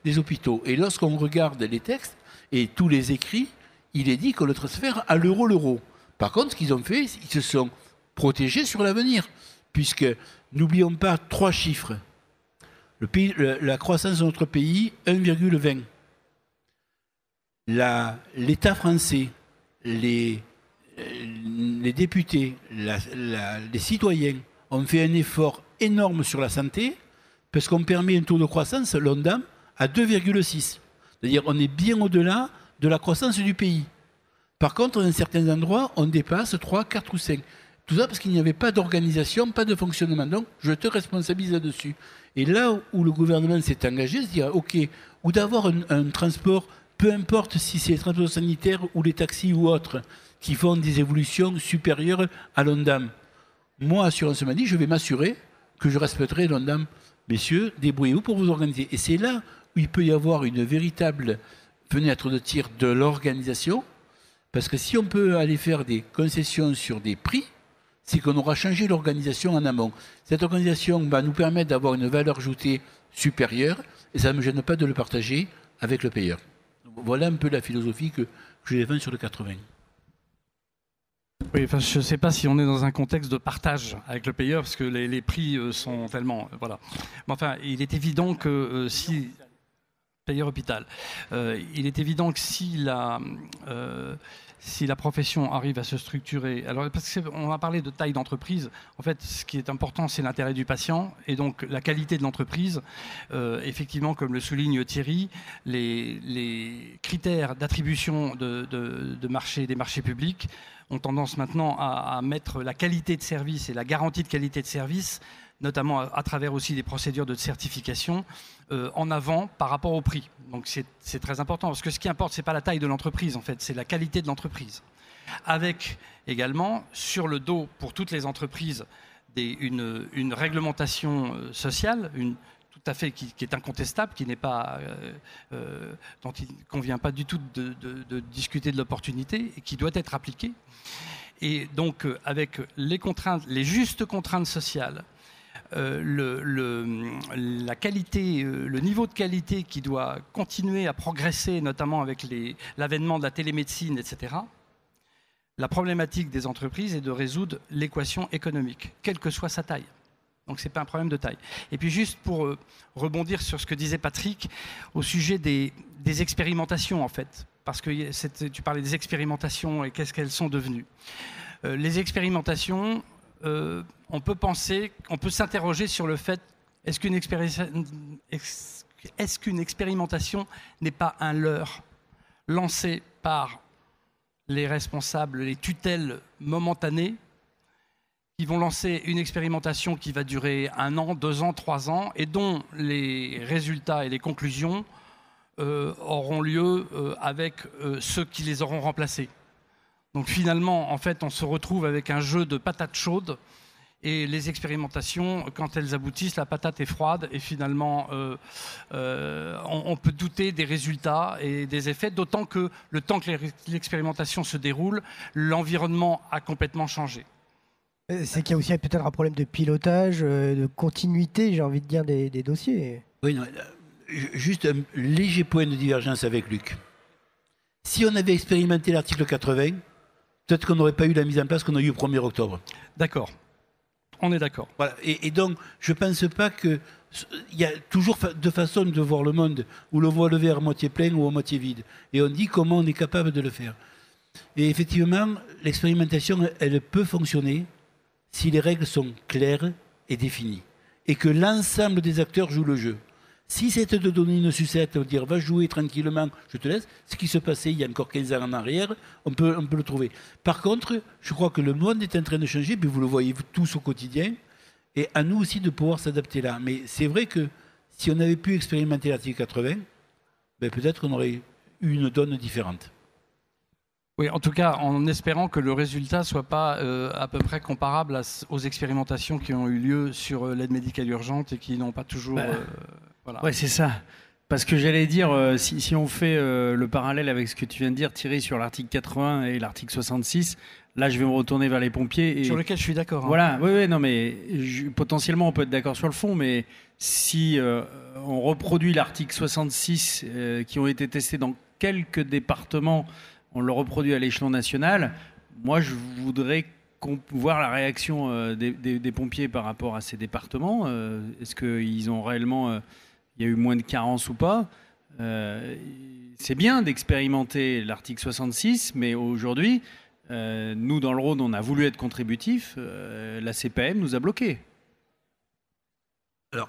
Speaker 5: des hôpitaux. Et lorsqu'on regarde les textes et tous les écrits, il est dit qu'on le transfère à l'euro. Par contre, ce qu'ils ont fait, ils se sont protégés sur l'avenir. Puisque, n'oublions pas 3 chiffres. La croissance de notre pays, 1,20. l'État français, les députés, les citoyens ont fait un effort énorme sur la santé parce qu'on permet un taux de croissance, l'ONDAM, à 2,6. C'est-à-dire on est bien au-delà de la croissance du pays. Par contre, dans certains endroits, on dépasse 3, 4 ou 5. Tout ça parce qu'il n'y avait pas d'organisation, pas de fonctionnement. Donc, je te responsabilise là-dessus. Et là où le gouvernement s'est engagé, c'est de dire, OK, ou d'avoir un transport, peu importe si c'est les transports sanitaires ou les taxis ou autres, qui font des évolutions supérieures à l'ONDAM. Moi, Assurance Maladie, je vais m'assurer que je respecterai l'ONDAM. Messieurs, débrouillez-vous pour vous organiser. Et c'est là où il peut y avoir une véritable fenêtre de tir de l'organisation, parce que si on peut aller faire des concessions sur des prix, c'est qu'on aura changé l'organisation en amont. Cette organisation va nous permettre d'avoir une valeur ajoutée supérieure, et ça ne me gêne pas de le partager avec le payeur. Voilà un peu la philosophie que je défends sur le 80.
Speaker 4: Oui, enfin, je ne sais pas si on est dans un contexte de partage avec le payeur, parce que les prix sont tellement... voilà. Mais enfin, il est évident que si... Payeur hôpital. Il est évident que si la profession arrive à se structurer, alors parce qu'on a parlé de taille d'entreprise, en fait, ce qui est important, c'est l'intérêt du patient et donc la qualité de l'entreprise. Effectivement, comme le souligne Thierry, les critères d'attribution de marché, des marchés publics ont tendance maintenant à mettre la qualité de service et la garantie de qualité de service, notamment à travers aussi des procédures de certification, en avant par rapport au prix. Donc c'est très important, parce que ce qui importe, ce n'est pas la taille de l'entreprise, en fait, c'est la qualité de l'entreprise. Avec également, sur le dos, pour toutes les entreprises, une réglementation sociale, tout à fait qui est incontestable, qui n'est pas, dont il ne convient pas du tout de discuter de l'opportunité, et qui doit être appliquée. Et donc, avec les contraintes, les justes contraintes sociales, la qualité, le niveau de qualité qui doit continuer à progresser, notamment avec l'avènement de la télémédecine, etc. La problématique des entreprises est de résoudre l'équation économique, quelle que soit sa taille. Donc ce n'est pas un problème de taille. Et puis juste pour rebondir sur ce que disait Patrick, au sujet des expérimentations en fait, parce que tu parlais des expérimentations et qu'est-ce qu'elles sont devenues. Les expérimentations... on peut s'interroger sur le fait, est-ce qu'une expérimentation n'est pas un leurre lancé par les responsables, les tutelles momentanées, qui vont lancer une expérimentation qui va durer 1 an, 2 ans, 3 ans, et dont les résultats et les conclusions auront lieu avec ceux qui les auront remplacés. Donc finalement, en fait, on se retrouve avec un jeu de patates chaudes, et les expérimentations, quand elles aboutissent, la patate est froide, et finalement, on peut douter des résultats et des effets, d'autant que le temps que l'expérimentation se déroule, l'environnement a complètement changé.
Speaker 1: C'est qu'il y a aussi peut-être un problème de pilotage, de continuité, j'ai envie de dire, des dossiers.
Speaker 5: Oui, non, juste un léger point de divergence avec Luc. Si on avait expérimenté l'article 80, peut-être qu'on n'aurait pas eu la mise en place qu'on a eu au 1er octobre.
Speaker 4: D'accord. On est d'accord.
Speaker 5: Voilà. Et donc, je ne pense pas qu'il y a toujours deux façons de voir le monde, où l'on voit le verre à moitié plein ou à moitié vide. Et on dit comment on est capable de le faire. Et effectivement, l'expérimentation, elle peut fonctionner si les règles sont claires et définies. Et que l'ensemble des acteurs jouent le jeu. Si c'était de donner une sucette, de dire va jouer tranquillement, je te laisse, ce qui se passait il y a encore 15 ans en arrière, on peut le trouver. Par contre, je crois que le monde est en train de changer, puis vous le voyez tous au quotidien, et à nous aussi de pouvoir s'adapter là. Mais c'est vrai que si on avait pu expérimenter l'article 80, ben peut-être qu'on aurait eu une donne différente.
Speaker 4: Oui, en tout cas, en espérant que le résultat ne soit pas à peu près comparable aux expérimentations qui ont eu lieu sur l'aide médicale urgente et qui n'ont pas toujours...
Speaker 2: voilà. Ouais, c'est ça. Parce que j'allais dire, si on fait le parallèle avec ce que tu viens de dire, Thierry, sur l'article 80 et l'article 66, là, je vais me retourner vers les pompiers.
Speaker 4: Sur lequel je suis d'accord. Hein.
Speaker 2: Voilà, oui, non, mais potentiellement, on peut être d'accord sur le fond, mais si on reproduit l'article 66 qui ont été testés dans quelques départements, on le reproduit à l'échelon national, moi, je voudrais voir la réaction des pompiers par rapport à ces départements. Est-ce qu'ils ont réellement... il y a eu moins de carences ou pas. c'est bien d'expérimenter l'article 66, mais aujourd'hui, nous, dans le Rhône, on a voulu être contributif. La CPM nous a bloqués.
Speaker 5: Alors,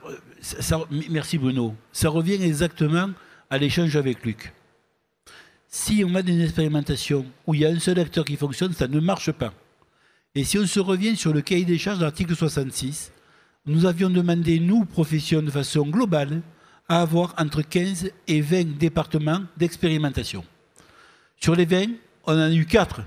Speaker 5: merci Bruno. Ça revient exactement à l'échange avec Luc. Si on a des expérimentations où il y a un seul acteur qui fonctionne, ça ne marche pas. Et si on se revient sur le cahier des charges de l'article 66, nous avions demandé, nous, professions, de façon globale, à avoir entre 15 et 20 départements d'expérimentation. Sur les 20, on en a eu 4.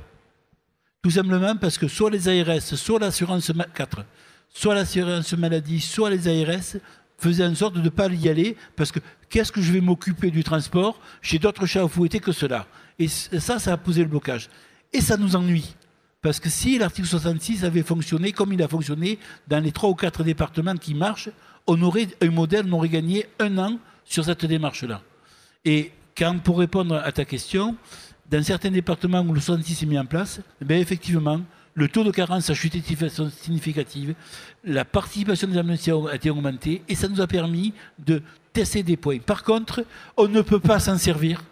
Speaker 5: Tout simplement parce que soit les ARS, soit l'assurance 4, soit l'assurance maladie, soit les ARS faisaient en sorte de ne pas y aller parce que qu'est-ce que je vais m'occuper du transport? J'ai d'autres chats à fouetter que cela. Et ça a posé le blocage. Et ça nous ennuie. Parce que si l'article 66 avait fonctionné comme il a fonctionné dans les 3 ou 4 départements qui marchent, on aurait un modèle, on aurait gagné 1 an sur cette démarche-là. Et pour répondre à ta question, dans certains départements où le 66 est mis en place, effectivement, le taux de carence a chuté de façon significative, la participation des ambulanciers a été augmentée et ça nous a permis de tester des points. Par contre, on ne peut pas s'en servir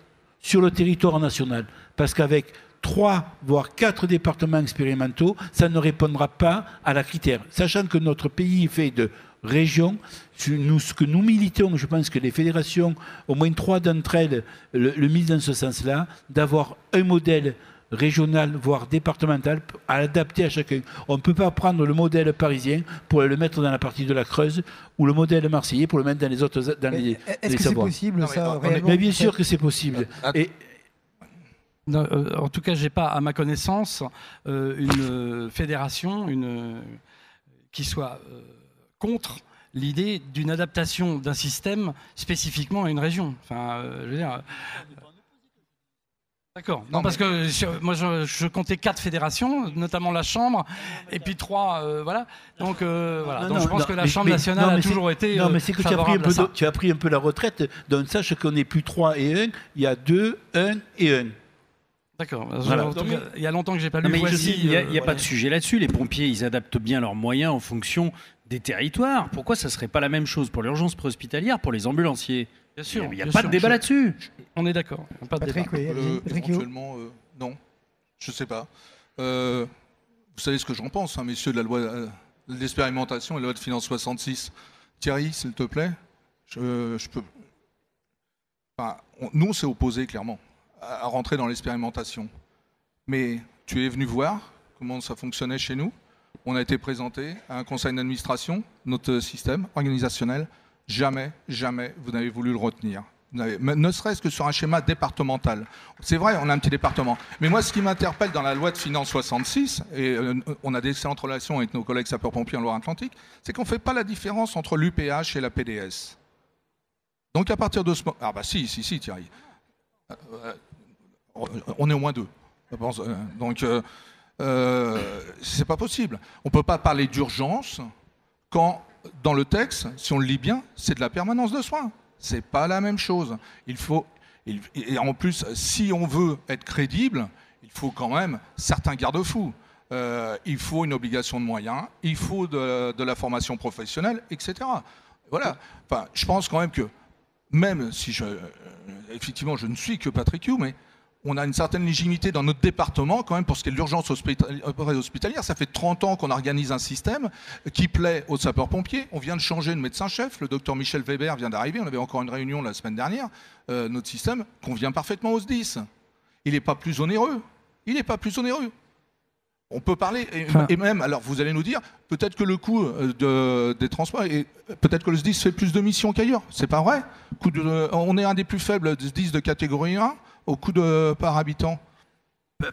Speaker 5: sur le territoire national parce qu'avec 3 voire 4 départements expérimentaux, ça ne répondra pas à la critère. Sachant que notre pays est fait de régions, ce que nous militons, je pense que les fédérations, au moins 3 d'entre elles, le militent dans ce sens-là, d'avoir un modèle régional, voire départemental, à adapter à chacun. On ne peut pas prendre le modèle parisien pour le mettre dans la partie de la Creuse ou le modèle marseillais pour le mettre dans les autres dans les
Speaker 1: Est-ce que c'est possible, ça, réellement?
Speaker 5: Mais bien sûr que c'est possible. Et,
Speaker 4: non, en tout cas, je n'ai pas, à ma connaissance, une fédération qui soit contre l'idée d'une adaptation d'un système spécifiquement à une région. Enfin, je veux dire... D'accord. Non, parce que moi, je comptais 4 fédérations, notamment la Chambre, et puis 3, voilà. Donc, voilà. Donc, je pense que la Chambre nationale a toujours été
Speaker 5: non, mais c'est que tu as pris un peu la retraite. Donc, sache qu'on n'est plus 3 et 1, il y a 2, 1 et 1.
Speaker 4: D'accord. Voilà. Il y a longtemps que j'ai pas lu.
Speaker 2: Il n'y a pas de sujet là-dessus. Les pompiers, ils adaptent bien leurs moyens en fonction des territoires. Pourquoi ça ne serait pas la même chose pour l'urgence préhospitalière, pour les ambulanciers?
Speaker 4: Bien sûr.
Speaker 2: Il n'y a pas de débat là-dessus.
Speaker 4: On est d'accord. Pas de débat.
Speaker 3: Éventuellement, non. Je ne sais pas. Vous savez ce que j'en pense, hein, messieurs de la loi de l'expérimentation et la loi de finances 66. Thierry, s'il te plaît, je peux... Enfin, nous, on s'est opposés, clairement, à rentrer dans l'expérimentation. Mais tu es venu voir comment ça fonctionnait chez nous. On a été présenté à un conseil d'administration, notre système organisationnel. Jamais, jamais vous n'avez voulu le retenir. Ne serait-ce que sur un schéma départemental. C'est vrai, on a un petit département. Mais moi, ce qui m'interpelle dans la loi de finances 66, et on a d'excellentes relations avec nos collègues sapeurs-pompiers en Loire-Atlantique, c'est qu'on ne fait pas la différence entre l'UPH et la PDS. Donc à partir de ce moment... Ah bah si, Thierry. On est au moins 2. Donc c'est pas possible. On ne peut pas parler d'urgence quand, dans le texte, si on le lit bien, c'est de la permanence de soins. C'est pas la même chose. Et en plus, si on veut être crédible, il faut quand même certains garde-fous. Il faut une obligation de moyens, il faut de la formation professionnelle, etc. Voilà. Enfin, je pense quand même que, même si effectivement je ne suis que Patrick Hugh, mais on a une certaine légitimité dans notre département quand même pour ce qui est de l'urgence hospitalière. Ça fait 30 ans qu'on organise un système qui plaît aux sapeurs-pompiers. On vient de changer de médecin-chef. Le docteur Michel Weber vient d'arriver. On avait encore une réunion la semaine dernière. Notre système convient parfaitement aux SDIS. Il n'est pas plus onéreux. On peut parler, et même, alors vous allez nous dire, peut-être que le coût des transports, peut-être que le SDIS fait plus de missions qu'ailleurs. C'est pas vrai. On est un des plus faibles SDIS de catégorie 1 au coût par habitant.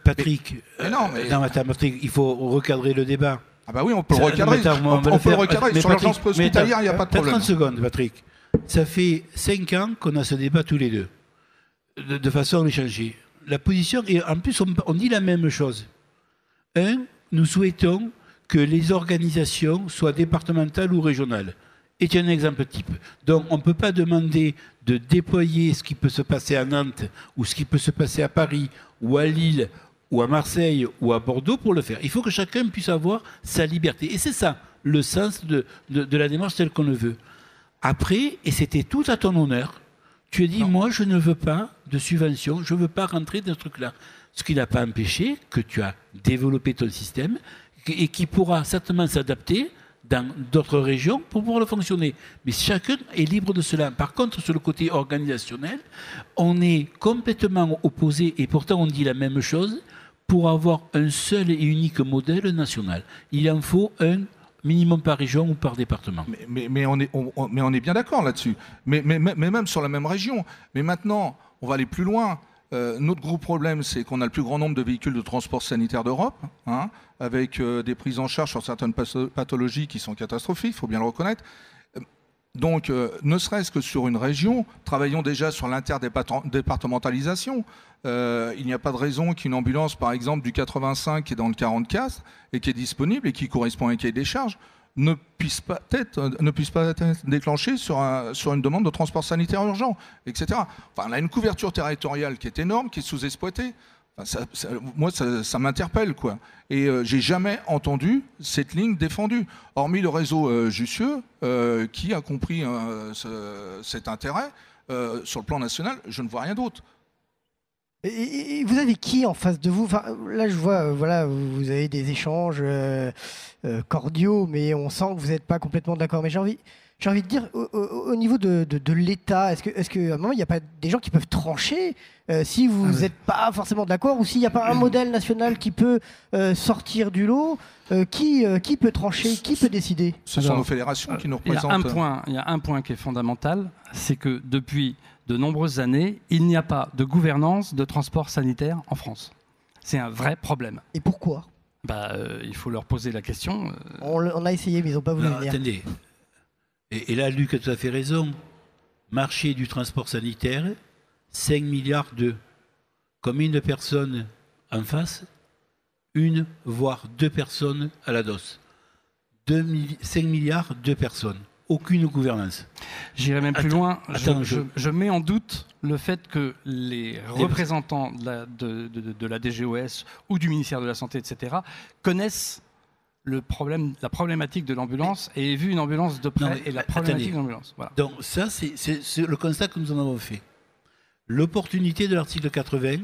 Speaker 5: Patrick, il faut recadrer le débat.
Speaker 3: Ah bah oui, on peut le recadrer. On peut le recadrer. Sur l'urgence hospitalière, il n'y a pas de problème.
Speaker 5: 30 secondes, Patrick. Ça fait 5 ans qu'on a ce débat tous les deux, de façon échangée. La position, et en plus, on dit la même chose. Nous souhaitons que les organisations soient départementales ou régionales. Et un exemple type. Donc, on ne peut pas demander de déployer ce qui peut se passer à Nantes, ou ce qui peut se passer à Paris, ou à Lille, ou à Marseille, ou à Bordeaux pour le faire. Il faut que chacun puisse avoir sa liberté. Et c'est ça, le sens de la démarche telle qu'on le veut. Après, et c'était tout à ton honneur, Tu as dit, moi, je ne veux pas de subvention, je ne veux pas rentrer dans ce truc-là. Ce qui n'a pas empêché que tu as développé ton système et qui pourra certainement s'adapter dans d'autres régions pour pouvoir le fonctionner. Mais chacun est libre de cela. Par contre, sur le côté organisationnel, on est complètement opposé et pourtant on dit la même chose pour avoir un seul et unique modèle national. Il en faut un minimum par région ou par département.
Speaker 3: Mais on est bien d'accord là-dessus. Mais même sur la même région. Mais maintenant, on va aller plus loin. Notre gros problème, c'est qu'on a le plus grand nombre de véhicules de transport sanitaire d'Europe, hein, avec des prises en charge sur certaines pathologies qui sont catastrophiques, il faut bien le reconnaître. Donc, ne serait-ce que sur une région, travaillons déjà sur l'interdépartementalisation. Il n'y a pas de raison qu'une ambulance, par exemple, du 85 qui est dans le 44 et qui est disponible et qui correspond à un cahier des charges, ne puisse pas être déclenchée sur une demande de transport sanitaire urgent, etc. Enfin, on a une couverture territoriale qui est énorme, qui est sous-exploitée. Enfin, moi, ça m'interpelle, quoi. Et j'ai jamais entendu cette ligne défendue, hormis le réseau Jussieu, qui a compris cet intérêt. Sur le plan national, je ne vois rien d'autre.
Speaker 1: Et vous avez qui en face de vous? Enfin, là, je vois, voilà, vous avez des échanges cordiaux, mais on sent que vous n'êtes pas complètement d'accord. Mais j'ai envie de dire, au niveau de l'État, est-ce qu'à un moment, il n'y a pas des gens qui peuvent trancher si vous n'êtes pas forcément d'accord, ou s'il n'y a pas un modèle national qui peut sortir du lot, qui peut trancher, qui peut décider?
Speaker 3: Ce sont nos fédérations qui nous représentent.
Speaker 4: Il y a un point qui est fondamental, c'est que depuis de nombreuses années, il n'y a pas de gouvernance de transport sanitaire en France. C'est un vrai problème.
Speaker 1: Et pourquoi?
Speaker 4: Il faut leur poser la question.
Speaker 1: On a essayé, mais ils n'ont pas voulu venir.
Speaker 5: Attendez. Et là, Luc a tout à fait raison. Marché du transport sanitaire, 5 milliards d'euros. Combien de personnes en face? Une, voire deux personnes à la DOS. 5 milliards, deux personnes. Aucune gouvernance.
Speaker 4: J'irai même plus loin. Je mets en doute le fait que les représentants de la DGOS ou du ministère de la Santé, etc., connaissent la problématique de l'ambulance et aient vu une ambulance de près et la problématique de l'ambulance. Voilà.
Speaker 5: Donc ça, c'est le constat que nous en avons fait. L'opportunité de l'article 80,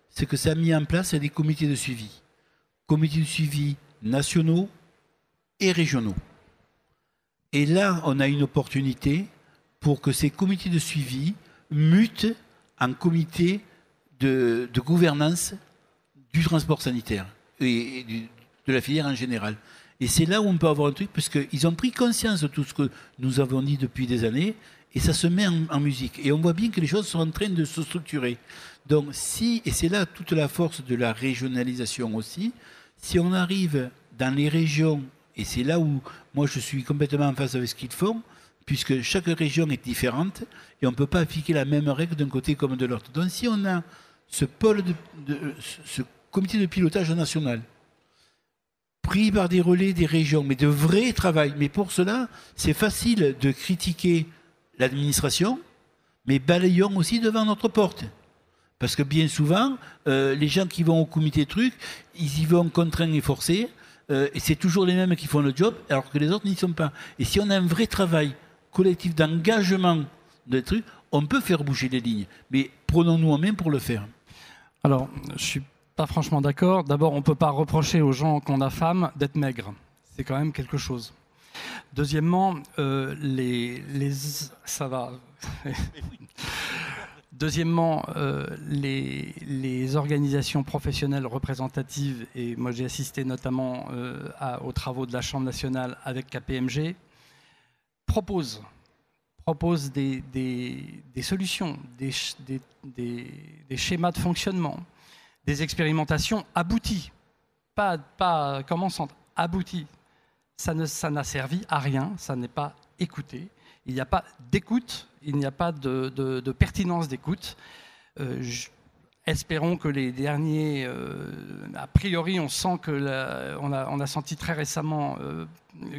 Speaker 5: c'est que ça a mis en place des comités de suivi. Comités de suivi nationaux et régionaux. Et là, on a une opportunité pour que ces comités de suivi mutent en comités de gouvernance du transport sanitaire et de la filière en général. Et c'est là où on peut avoir un truc, parce qu'ils ont pris conscience de tout ce que nous avons dit depuis des années, et ça se met en musique. Et on voit bien que les choses sont en train de se structurer. Donc et c'est là toute la force de la régionalisation aussi, si on arrive dans les régions, et c'est là où moi je suis complètement en phase avec ce qu'ils font, puisque chaque région est différente, et on ne peut pas appliquer la même règle d'un côté comme de l'autre. Donc si on a ce pôle, ce comité de pilotage national, pris par des relais des régions, mais de vrai travail. Mais pour cela, c'est facile de critiquer l'administration, mais balayons aussi devant notre porte. Parce que bien souvent, les gens qui vont au comité truc, ils y vont contraints et forcés, et c'est toujours les mêmes qui font le job, alors que les autres n'y sont pas. Et si on a un vrai travail collectif d'engagement de trucs, on peut faire bouger les lignes. Mais prenons-nous en main pour le faire.
Speaker 4: Alors, je suis pas franchement d'accord. D'abord, on ne peut pas reprocher aux gens qu'on a femmes d'être maigres. C'est quand même quelque chose. Deuxièmement, ça va. Deuxièmement, les organisations professionnelles représentatives, et moi j'ai assisté notamment aux travaux de la Chambre nationale avec KPMG, proposent des solutions, des schémas de fonctionnement, des expérimentations abouties, pas commençantes, abouties. Ça n'a servi à rien, ça n'est pas écouté. Il n'y a pas d'écoute, il n'y a pas de pertinence d'écoute. Espérons que les derniers, a priori, on sent que on a senti très récemment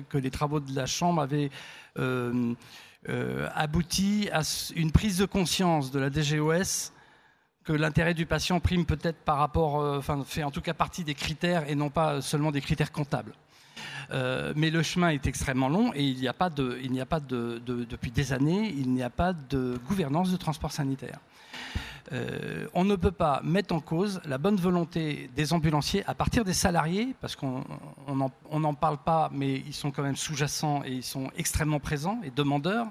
Speaker 4: que les travaux de la Chambre avaient abouti à une prise de conscience de la DGOS que l'intérêt du patient prime peut-être par rapport, fait en tout cas partie des critères et non pas seulement des critères comptables. Mais le chemin est extrêmement long et depuis des années, il n'y a pas de gouvernance de transport sanitaire. On ne peut pas mettre en cause la bonne volonté des ambulanciers à partir des salariés, parce qu'on n'en parle pas, mais ils sont quand même sous-jacents et ils sont extrêmement présents et demandeurs.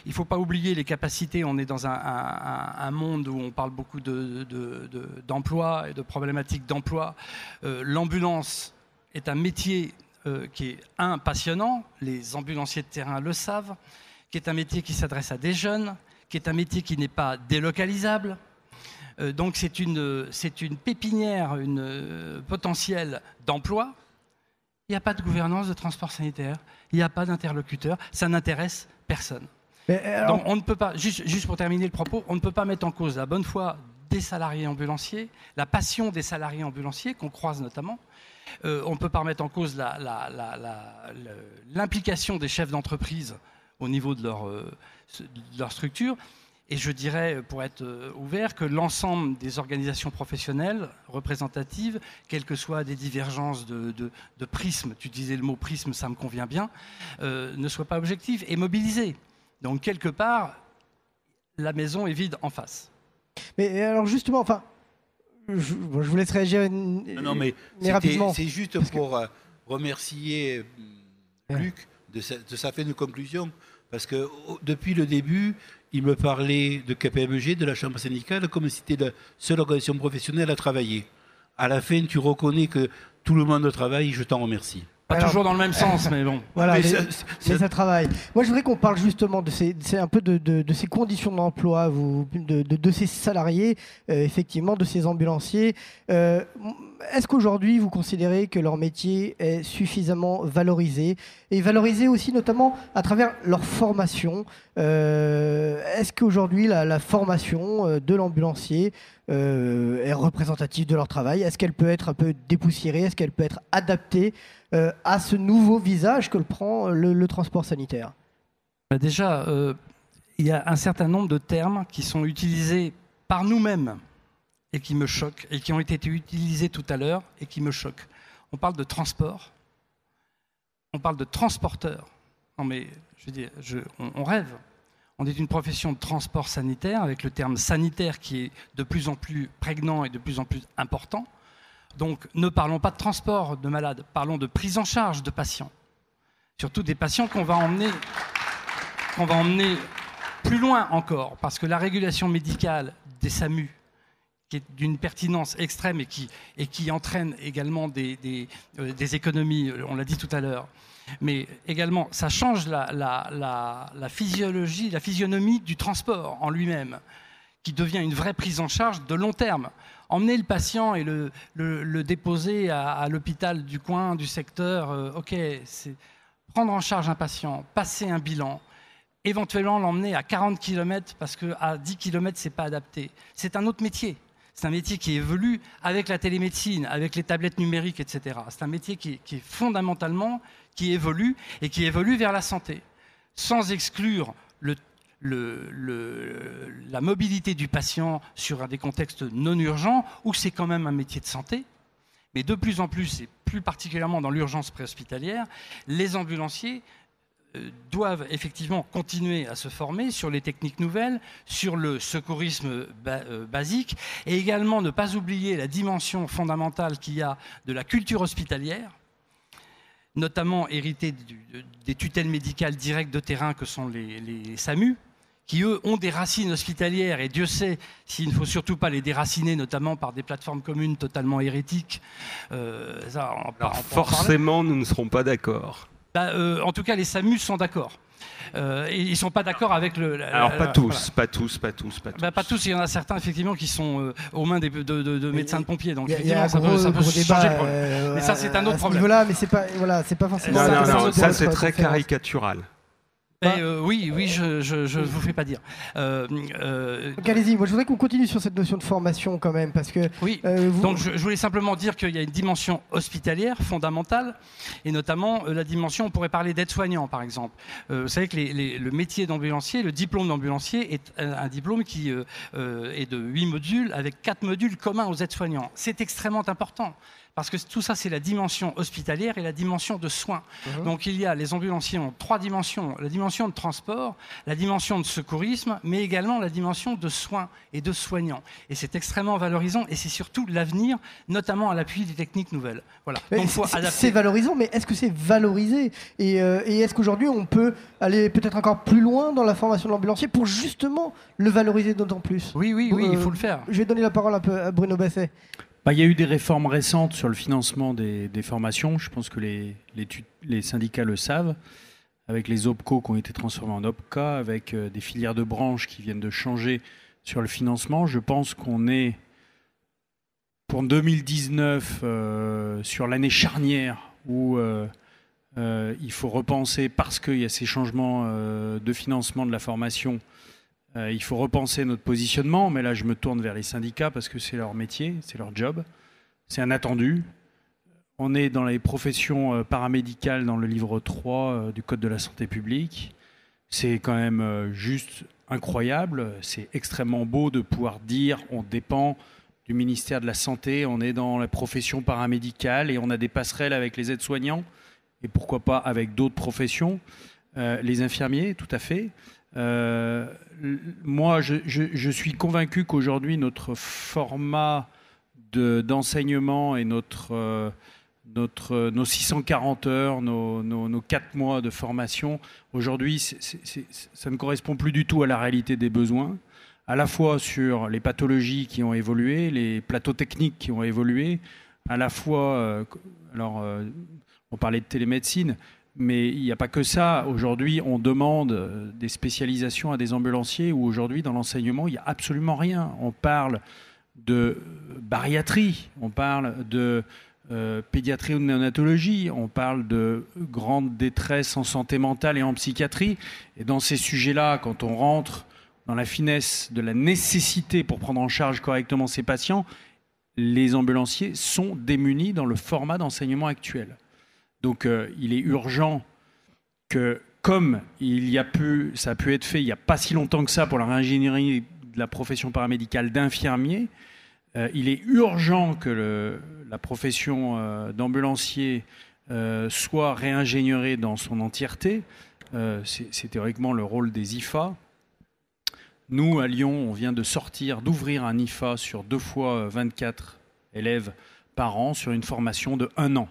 Speaker 4: Il ne faut pas oublier les capacités. On est dans un monde où on parle beaucoup d'emploi et de problématiques d'emploi. L'ambulance est un métier qui est passionnant, les ambulanciers de terrain le savent, qui est un métier qui s'adresse à des jeunes, qui est un métier qui n'est pas délocalisable. Donc c'est une pépinière, une potentielle d'emploi. Il n'y a pas de gouvernance de transport sanitaire, il n'y a pas d'interlocuteur, ça n'intéresse personne. Donc on ne peut pas, juste pour terminer le propos, on ne peut pas mettre en cause la bonne foi des salariés ambulanciers, la passion des salariés ambulanciers qu'on croise notamment. On ne peut pas remettre en cause l'implication des chefs d'entreprise au niveau de leur structure. Et je dirais, pour être ouvert, que l'ensemble des organisations professionnelles représentatives, quelles que soient des divergences de prisme, tu disais le mot prisme, ça me convient bien, ne soient pas objectives et mobilisées. Donc, quelque part, la maison est vide en face.
Speaker 1: Mais alors, justement, enfin, je vous laisse réagir mais rapidement.
Speaker 5: C'est juste pour remercier Luc de sa fin de conclusion, parce que depuis le début, il me parlait de KPMG, de la Chambre syndicale, comme si c'était la seule organisation professionnelle à travailler. À la fin, tu reconnais que tout le monde travaille, je t'en remercie.
Speaker 4: Pas toujours dans le même sens, mais bon.
Speaker 1: Voilà, mais ça travaille. Moi, je voudrais qu'on parle justement de ces conditions d'emploi, de ces salariés, effectivement, de ces ambulanciers. Est-ce qu'aujourd'hui, vous considérez que leur métier est suffisamment valorisé, et valorisé aussi notamment à travers leur formation? Est-ce qu'aujourd'hui, la formation de l'ambulancier est représentative de leur travail? Est-ce qu'elle peut être un peu dépoussiérée? Est-ce qu'elle peut être adaptée à ce nouveau visage que prend le transport sanitaire?
Speaker 4: Déjà, il y a un certain nombre de termes qui sont utilisés par nous-mêmes et qui me choquent, et qui ont été utilisés tout à l'heure et qui me choquent. On parle de transport, on parle de transporteur. Non mais, je veux dire, on rêve. On est une profession de transport sanitaire, avec le terme sanitaire qui est de plus en plus prégnant et de plus en plus important. Donc, ne parlons pas de transport de malades, parlons de prise en charge de patients. Surtout des patients qu'on va emmener plus loin encore, parce que la régulation médicale des SAMU, qui est d'une pertinence extrême et qui entraîne également des économies, on l'a dit tout à l'heure, mais également, ça change la physionomie du transport en lui-même, qui devient une vraie prise en charge de long terme. Emmener le patient et le déposer à l'hôpital du coin, du secteur, c'est prendre en charge un patient, passer un bilan, éventuellement l'emmener à 40 km parce qu'à 10 km, ce n'est pas adapté. C'est un autre métier. C'est un métier qui évolue avec la télémédecine, avec les tablettes numériques, etc. C'est un métier qui fondamentalement qui évolue et qui évolue vers la santé, sans exclure la mobilité du patient sur des contextes non urgents où c'est quand même un métier de santé. Mais de plus en plus, et plus particulièrement dans l'urgence préhospitalière, les ambulanciers doivent effectivement continuer à se former sur les techniques nouvelles, sur le secourisme basique, et également ne pas oublier la dimension fondamentale qu'il y a de la culture hospitalière, notamment héritée des tutelles médicales directes de terrain que sont les SAMU, qui eux ont des racines hospitalières, et Dieu sait s'il ne faut surtout pas les déraciner, notamment par des plateformes communes totalement hérétiques.
Speaker 6: Forcément, nous ne serons pas d'accord.
Speaker 4: En tout cas, les SAMU sont d'accord. Et ils ne sont pas d'accord avec le...
Speaker 6: Alors, pas tous. Pas tous,
Speaker 4: il y en a certains, effectivement, qui sont aux mains de médecins de pompiers. Donc,
Speaker 1: il y a
Speaker 4: ça peut changer
Speaker 1: débat,
Speaker 4: le problème. Mais ça, c'est un autre problème.
Speaker 1: Mais c'est pas forcément...
Speaker 6: Non, ça, c'est très caricatural.
Speaker 4: Oui, je vous fais pas dire.
Speaker 1: Donc allez-y, moi je voudrais qu'on continue sur cette notion de formation quand même, parce que...
Speaker 4: Oui, donc je voulais simplement dire qu'il y a une dimension hospitalière fondamentale, et notamment la dimension, on pourrait parler d'aide-soignant par exemple. Vous savez que le métier d'ambulancier, le diplôme d'ambulancier est un diplôme qui est de 8 modules, avec 4 modules communs aux aides-soignants. C'est extrêmement important. Parce que tout ça, c'est la dimension hospitalière et la dimension de soins. Donc il y a, les ambulanciers ont 3 dimensions. La dimension de transport, la dimension de secourisme, mais également la dimension de soins et de soignants. Et c'est extrêmement valorisant et c'est surtout l'avenir, notamment à l'appui des techniques nouvelles. Voilà. Donc,
Speaker 1: c'est valorisant, mais est-ce que c'est valorisé et est-ce qu'aujourd'hui, on peut aller peut-être encore plus loin dans la formation de l'ambulancier pour justement le valoriser d'autant plus?
Speaker 4: Oui, il faut le faire.
Speaker 1: Je vais donner la parole un peu à Bruno Basset.
Speaker 2: Il y a eu des réformes récentes sur le financement des formations. Je pense que les syndicats le savent, avec les OPCO qui ont été transformés en OPCA, avec des filières de branches qui viennent de changer sur le financement. Je pense qu'on est, pour 2019, sur l'année charnière où il faut repenser, parce qu'il y a ces changements de financement de la formation, il faut repenser notre positionnement, mais là je me tourne vers les syndicats parce que c'est leur métier, c'est leur job, c'est un attendu. On est dans les professions paramédicales dans le livre 3 du Code de la santé publique. C'est quand même juste incroyable, c'est extrêmement beau de pouvoir dire on dépend du ministère de la Santé, on est dans la profession paramédicale et on a des passerelles avec les aides-soignants et pourquoi pas avec d'autres professions, les infirmiers, tout à fait. Moi, je suis convaincu qu'aujourd'hui, notre format d'enseignement et nos 640 heures, nos 4 mois de formation, aujourd'hui, ça ne correspond plus du tout à la réalité des besoins, à la fois sur les pathologies qui ont évolué, les plateaux techniques qui ont évolué, à la fois, on parlait de télémédecine, mais il n'y a pas que ça. Aujourd'hui, on demande des spécialisations à des ambulanciers où aujourd'hui, dans l'enseignement, il n'y a absolument rien. On parle de bariatrie, on parle de pédiatrie ou de néonatologie, on parle de grande détresse en santé mentale et en psychiatrie. Et dans ces sujets-là, quand on rentre dans la finesse de la nécessité pour prendre en charge correctement ces patients, les ambulanciers sont démunis dans le format d'enseignement actuel. Donc il est urgent que, comme ça a pu être fait il n'y a pas si longtemps que ça pour la réingénierie de la profession paramédicale d'infirmier, il est urgent que la profession d'ambulancier soit réingénierée dans son entièreté. C'est théoriquement le rôle des IFA. Nous, à Lyon, on vient d'ouvrir un IFA sur 2 fois 24 élèves par an sur une formation de 1 an.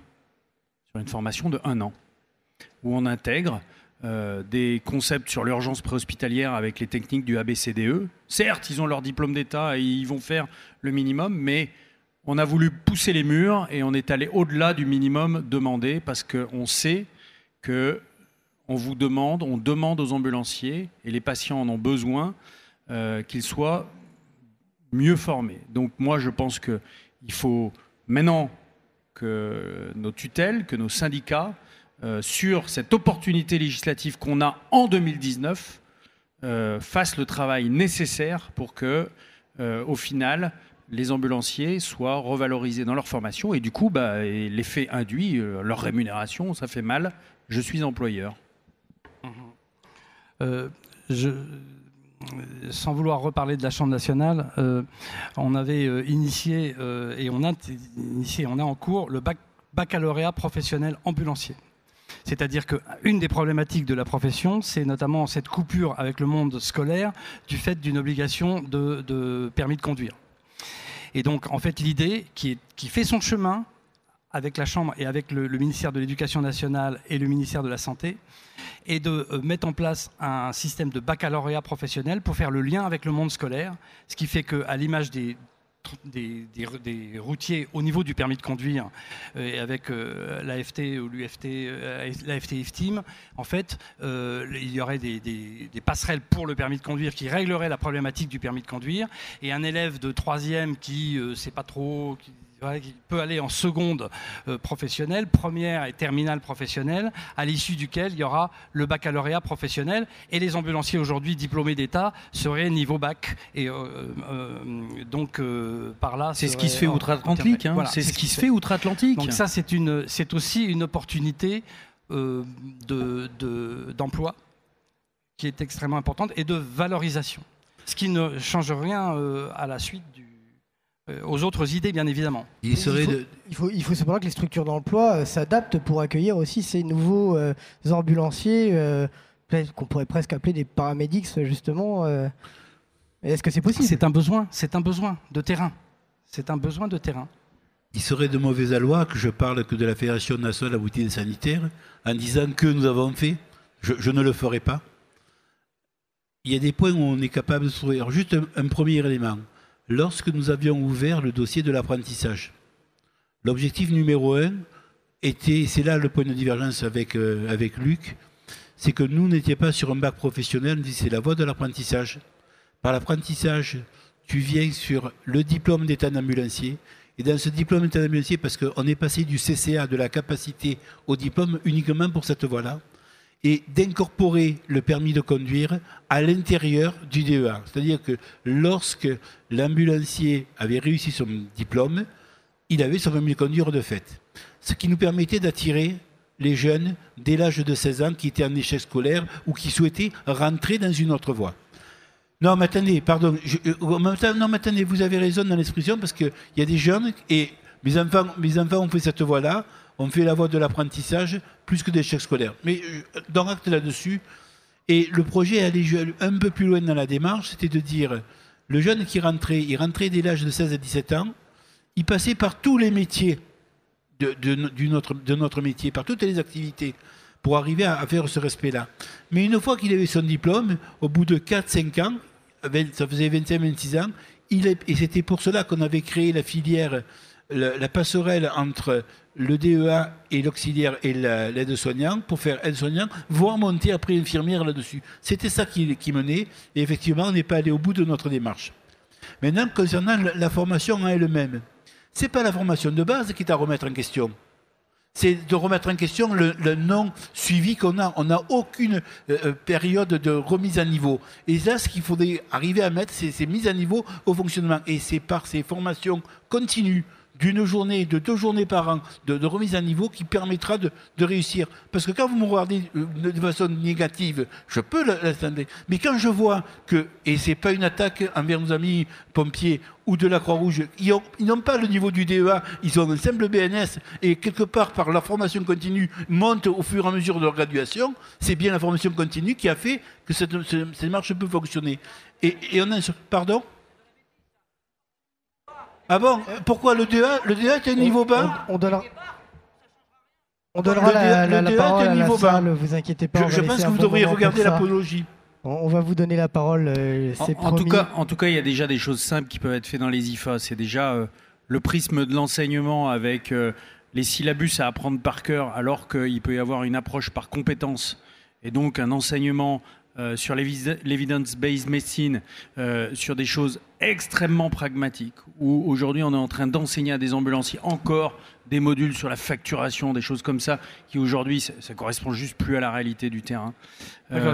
Speaker 2: Où on intègre des concepts sur l'urgence préhospitalière avec les techniques du ABCDE. Certes, ils ont leur diplôme d'État et ils vont faire le minimum, mais on a voulu pousser les murs et on est allé au-delà du minimum demandé parce qu'on sait qu'on demande aux ambulanciers, et les patients en ont besoin, qu'ils soient mieux formés. Donc moi, je pense qu'il faut maintenant que nos tutelles, que nos syndicats, sur cette opportunité législative qu'on a en 2019, fassent le travail nécessaire pour que, au final, les ambulanciers soient revalorisés dans leur formation et du coup, l'effet induit, leur rémunération, ça fait mal. Je suis employeur.
Speaker 4: Sans vouloir reparler de la Chambre nationale, on avait initié et on a en cours le baccalauréat professionnel ambulancier. C'est-à-dire qu'une des problématiques de la profession, c'est notamment cette coupure avec le monde scolaire du fait d'une obligation de permis de conduire. Et donc, en fait, l'idée qui fait son chemin avec la Chambre et avec le ministère de l'Éducation nationale et le ministère de la Santé, est de mettre en place un système de baccalauréat professionnel pour faire le lien avec le monde scolaire, ce qui fait qu'à l'image des routiers au niveau du permis de conduire, et avec l'AFT ou l'AFT IFTIM, en fait, il y aurait des passerelles pour le permis de conduire qui régleraient la problématique du permis de conduire, et un élève de 3e qui ne sait pas trop, qui qui peut aller en seconde professionnelle, première et terminale professionnelle, à l'issue duquel il y aura le baccalauréat professionnel. Et les ambulanciers aujourd'hui diplômés d'État seraient niveau bac. Et donc par là,
Speaker 2: c'est ce qui se fait outre-Atlantique. Hein.
Speaker 4: Voilà,
Speaker 2: c'est ce qui se fait outre-Atlantique.
Speaker 4: Donc ça, c'est aussi une opportunité d'emploi qui est extrêmement importante et de valorisation. Ce qui ne change rien à la suite aux autres idées, bien évidemment.
Speaker 1: Il faut cependant que les structures d'emploi s'adaptent pour accueillir aussi ces nouveaux ambulanciers, qu'on pourrait presque appeler des paramédics, justement. Est-ce que c'est possible ?
Speaker 4: C'est un besoin de terrain. C'est un besoin de terrain.
Speaker 5: Il serait de mauvaise loi que je parle que de la Fédération nationale de la routine sanitaire en disant que nous avons fait. Je ne le ferai pas. Il y a des points où on est capable de trouver. Alors juste un premier élément. Lorsque nous avions ouvert le dossier de l'apprentissage, l'objectif numéro 1 était, et c'est là le point de divergence avec Luc, c'est que nous n'étions pas sur un bac professionnel, on dit c'est la voie de l'apprentissage. Par l'apprentissage, tu viens sur le diplôme d'état d'ambulancier, et dans ce diplôme d'état d'ambulancier, parce qu'on est passé du CCA, de la capacité, au diplôme uniquement pour cette voie-là, et d'incorporer le permis de conduire à l'intérieur du DEA. C'est-à-dire que lorsque l'ambulancier avait réussi son diplôme, il avait son permis de conduire de fait. Ce qui nous permettait d'attirer les jeunes dès l'âge de 16 ans qui étaient en échec scolaire ou qui souhaitaient rentrer dans une autre voie. Non, mais attendez, pardon. Non, mais attendez, vous avez raison dans l'expression parce qu'il y a des jeunes et mes enfants ont fait cette voie-là. On fait la voie de l'apprentissage plus que d'échecs scolaires. Mais dans acte là-dessus, et le projet allait un peu plus loin dans la démarche, c'était de dire, le jeune qui rentrait, il rentrait dès l'âge de 16 à 17 ans, il passait par tous les métiers de notre métier, par toutes les activités, pour arriver à faire ce respect-là. Mais une fois qu'il avait son diplôme, au bout de 4-5 ans, ça faisait 25-26 ans, et c'était pour cela qu'on avait créé la filière, la passerelle entre le DEA et l'auxiliaire et l'aide-soignant pour faire aide-soignant, voire monter après infirmière là-dessus. C'était ça qui menait, et effectivement, on n'est pas allé au bout de notre démarche. Maintenant, concernant la formation en elle-même, ce n'est pas la formation de base qui est à remettre en question. C'est de remettre en question le non-suivi qu'on a. On n'a aucune période de remise à niveau. Et là, ce qu'il faudrait arriver à mettre, c'est ces mises à niveau au fonctionnement. Et c'est par ces formations continues, d'une journée, de 2 journées par an, de remise à niveau qui permettra de réussir. Parce que quand vous me regardez de façon négative, je peux l'attendre. Mais quand je vois que, et ce n'est pas une attaque envers nos amis pompiers ou de la Croix-Rouge, ils n'ont pas le niveau du DEA, ils ont un simple BNS, et quelque part, par la formation continue, montent au fur et à mesure de leur graduation, c'est bien la formation continue qui a fait que cette démarche peut fonctionner. Et on a... Pardon ? Ah bon ? Pourquoi le DEA est un niveau bas ?
Speaker 1: On donnera la parole à la salle, vous inquiétez pas.
Speaker 5: Je pense que vous devriez regarder la podologie.
Speaker 1: On va vous donner la parole.
Speaker 2: En tout cas, il y a déjà des choses simples qui peuvent être faites dans les IFA. C'est déjà le prisme de l'enseignement avec les syllabus à apprendre par cœur, alors qu'il peut y avoir une approche par compétence et donc un enseignement sur l'evidence-based medicine, sur des choses extrêmement pragmatiques, où aujourd'hui on est en train d'enseigner à des ambulanciers encore des modules sur la facturation, des choses comme ça, qui aujourd'hui, ça correspond juste plus à la réalité du terrain.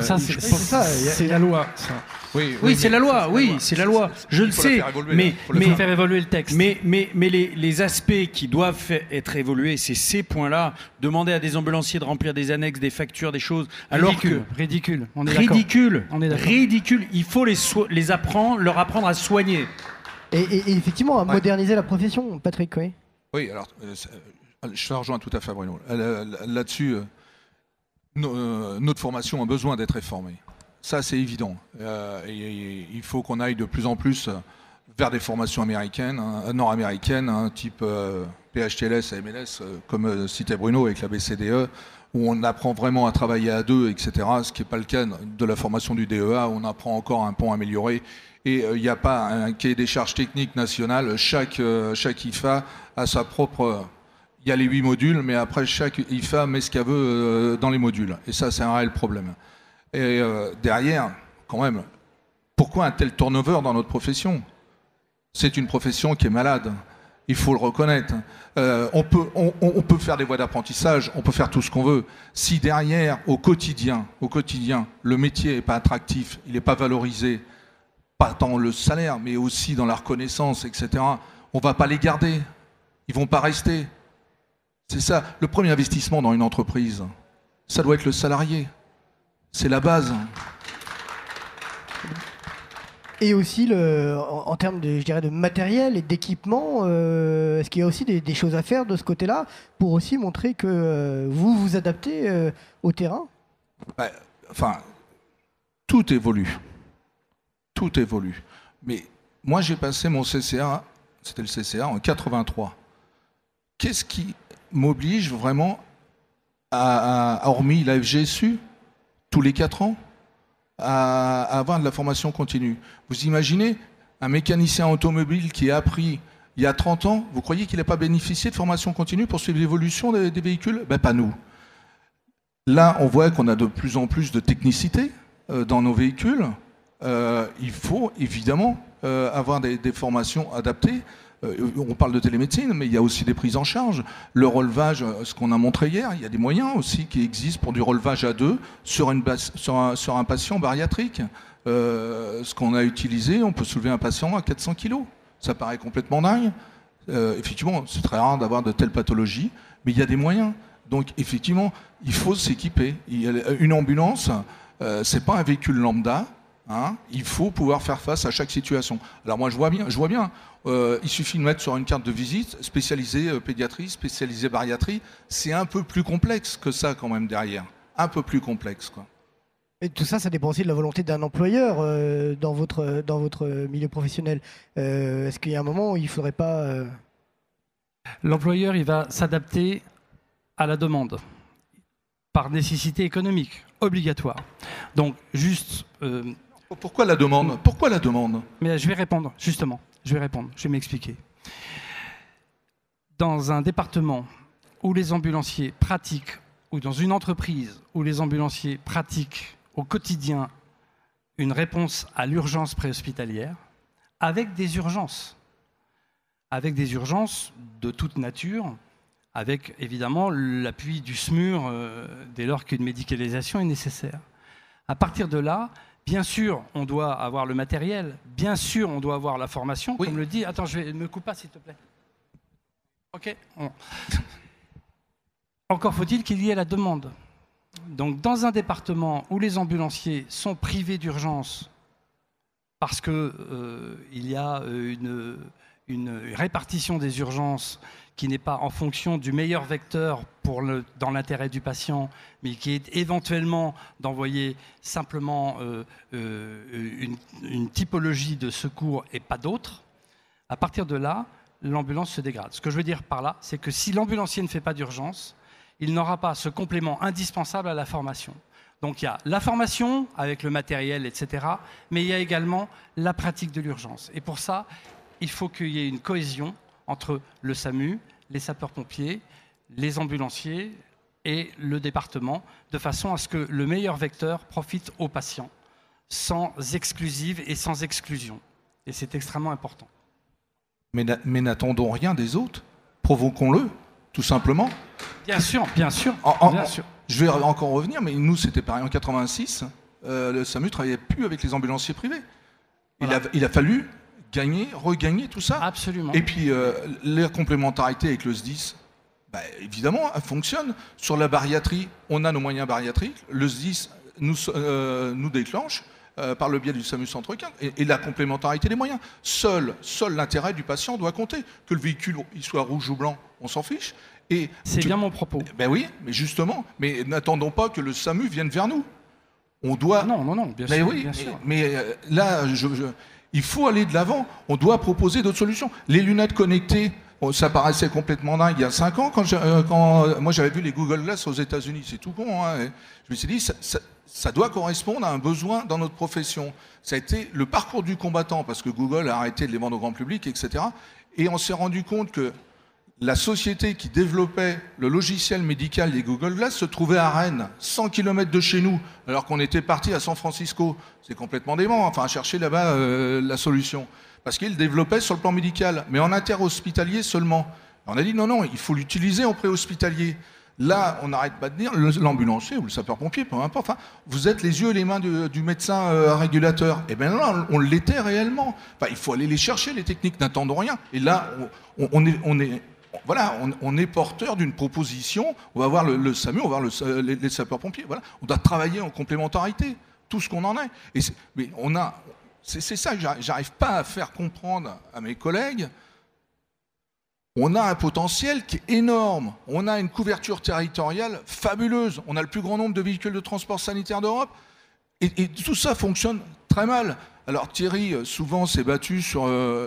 Speaker 4: Ça, c'est la loi. Ça.
Speaker 2: Oui, c'est la loi. Oui, c'est la loi. Je le sais. Mais
Speaker 4: il faut faire évoluer le texte.
Speaker 2: Mais les aspects qui doivent être évolués, c'est ces points-là. Demander à des ambulanciers de remplir des annexes, des factures, des choses,
Speaker 4: ridicule. On est
Speaker 2: ridicule.
Speaker 4: On est d'accord.
Speaker 2: Ridicule. Il faut leur apprendre à soigner.
Speaker 1: Et effectivement, à moderniser la profession, Patrick. Oui.
Speaker 3: Oui, alors, je te rejoins tout à fait, Bruno. Là-dessus, notre formation a besoin d'être réformée. Ça, c'est évident. Et il faut qu'on aille de plus en plus vers des formations américaines, nord-américaines, type PHTLS, AMLS, comme citait Bruno avec la BCDE, où on apprend vraiment à travailler à deux, etc. Ce qui n'est pas le cas de la formation du DEA, où on apprend encore un pont amélioré. Et il n'y a pas un cahier des charges techniques national. Chaque IFA a sa propre... Il y a les 8 modules, mais après, chaque IFA met ce qu'elle veut dans les modules. Et ça, c'est un réel problème. Et derrière, quand même, pourquoi un tel turnover dans notre profession ? C'est une profession qui est malade. Il faut le reconnaître. On peut faire des voies d'apprentissage, on peut faire tout ce qu'on veut. Si derrière, au quotidien, le métier n'est pas attractif, il n'est pas valorisé, pas tant le salaire, mais aussi dans la reconnaissance, etc., on ne va pas les garder. Ils ne vont pas rester. C'est ça. Le premier investissement dans une entreprise, ça doit être le salarié. C'est la base.
Speaker 1: Et aussi, en termes de, je dirais, de matériel et d'équipement, est-ce qu'il y a aussi des choses à faire de ce côté-là pour aussi montrer que vous vous adaptez au terrain?
Speaker 3: Enfin, tout évolue. Tout évolue. Mais moi, j'ai passé mon CCA, c'était le CCA, en 83. Qu'est-ce qui m'oblige vraiment hormis la FGSU, tous les 4 ans, à avoir de la formation continue? Vous imaginez un mécanicien automobile qui a appris il y a 30 ans, vous croyez qu'il n'a pas bénéficié de formation continue pour suivre l'évolution des véhicules? Ben, pas nous. Là, on voit qu'on a de plus en plus de technicité dans nos véhicules. Il faut évidemment avoir des formations adaptées. On parle de télémédecine, mais il y a aussi des prises en charge. Le relevage, ce qu'on a montré hier, il y a des moyens aussi qui existent pour du relevage à 2 sur un patient bariatrique. Ce qu'on a utilisé, on peut soulever un patient à 400 kg. Ça paraît complètement dingue. Effectivement, c'est très rare d'avoir de telles pathologies, mais il y a des moyens. Donc effectivement, il faut s'équiper. Une ambulance, c'est pas un véhicule lambda. Hein, il faut pouvoir faire face à chaque situation. Alors moi je vois bien, il suffit de mettre sur une carte de visite spécialisée pédiatrie, spécialisée bariatrie. C'est un peu plus complexe que ça quand même derrière. Un peu plus complexe, quoi.
Speaker 1: Et tout ça, ça dépend aussi de la volonté d'un employeur dans votre milieu professionnel. Est-ce qu'il y a un moment où il ne faudrait pas...
Speaker 4: L'employeur, il va s'adapter à la demande, par nécessité économique, obligatoire. Donc juste...
Speaker 3: Pourquoi la demande? Pourquoi la demande?
Speaker 4: Mais je vais répondre, justement. Je vais m'expliquer. Dans un département où les ambulanciers pratiquent, ou dans une entreprise où les ambulanciers pratiquent au quotidien une réponse à l'urgence préhospitalière, avec des urgences de toute nature, avec évidemment l'appui du SMUR dès lors qu'une médicalisation est nécessaire. À partir de là, bien sûr, on doit avoir le matériel, bien sûr, on doit avoir la formation, oui. Comme le dit... Attends, ne me coupe pas, s'il te plaît. OK. Encore faut-il qu'il y ait la demande. Donc, dans un département où les ambulanciers sont privés d'urgence parce qu'il y a une répartition des urgences qui n'est pas en fonction du meilleur vecteur dans l'intérêt du patient, mais qui est éventuellement d'envoyer simplement une typologie de secours et pas d'autre, à partir de là, l'ambulance se dégrade. Ce que je veux dire par là, c'est que si l'ambulancier ne fait pas d'urgence, il n'aura pas ce complément indispensable à la formation. Donc il y a la formation avec le matériel, etc., mais il y a également la pratique de l'urgence. Et pour ça, il faut qu'il y ait une cohésion entre le SAMU, les sapeurs-pompiers, les ambulanciers et le département, de façon à ce que le meilleur vecteur profite aux patients, sans exclusive et sans exclusion. Et c'est extrêmement important.
Speaker 3: Mais n'attendons rien des autres, provoquons-le, tout simplement.
Speaker 4: Bien sûr, bien sûr.
Speaker 3: Bien sûr. Je vais encore revenir, mais nous, c'était pareil en 86, le SAMU ne travaillait plus avec les ambulanciers privés. Voilà. Il a fallu regagner tout ça.
Speaker 4: Absolument.
Speaker 3: Et puis, la complémentarité avec le SDIS, évidemment, elle fonctionne. Sur la bariatrie, on a nos moyens bariatriques. Le SDIS nous déclenche par le biais du SAMU Centre 15 et la complémentarité des moyens. Seul l'intérêt du patient doit compter. Que le véhicule il soit rouge ou blanc, on s'en fiche.
Speaker 4: C'est bien mon propos.
Speaker 3: Ben oui, mais justement, mais n'attendons pas que le SAMU vienne vers nous. On doit...
Speaker 4: Non, bien sûr.
Speaker 3: Oui,
Speaker 4: bien sûr.
Speaker 3: Mais là, il faut aller de l'avant. On doit proposer d'autres solutions. Les lunettes connectées, ça paraissait complètement dingue il y a 5 ans quand moi j'avais vu les Google Glass aux États-Unis. C'est tout con. Hein. Je me suis dit, ça doit correspondre à un besoin dans notre profession. Ça a été le parcours du combattant parce que Google a arrêté de les vendre au grand public, etc. Et on s'est rendu compte que la société qui développait le logiciel médical des Google Glass se trouvait à Rennes, 100 km de chez nous, alors qu'on était parti à San Francisco. C'est complètement dément, enfin, à chercher là-bas la solution. parce qu'il développait sur le plan médical, mais en interhospitalier seulement. On a dit non, il faut l'utiliser en préhospitalier. Là, on n'arrête pas de dire, l'ambulancier ou le sapeur-pompier, peu importe, enfin, vous êtes les yeux et les mains du médecin régulateur. Et bien là, on l'était réellement. Enfin, il faut aller les chercher, les techniques, n'attendons rien. Et là, on est porteur d'une proposition. On va voir le SAMU, on va voir les sapeurs-pompiers. Voilà. On doit travailler en complémentarité, tout ce qu'on en est. Mais c'est ça que j'arrive pas à faire comprendre à mes collègues. On a un potentiel qui est énorme. On a une couverture territoriale fabuleuse. On a le plus grand nombre de véhicules de transport sanitaire d'Europe. Et tout ça fonctionne très mal. Alors Thierry, souvent, s'est battu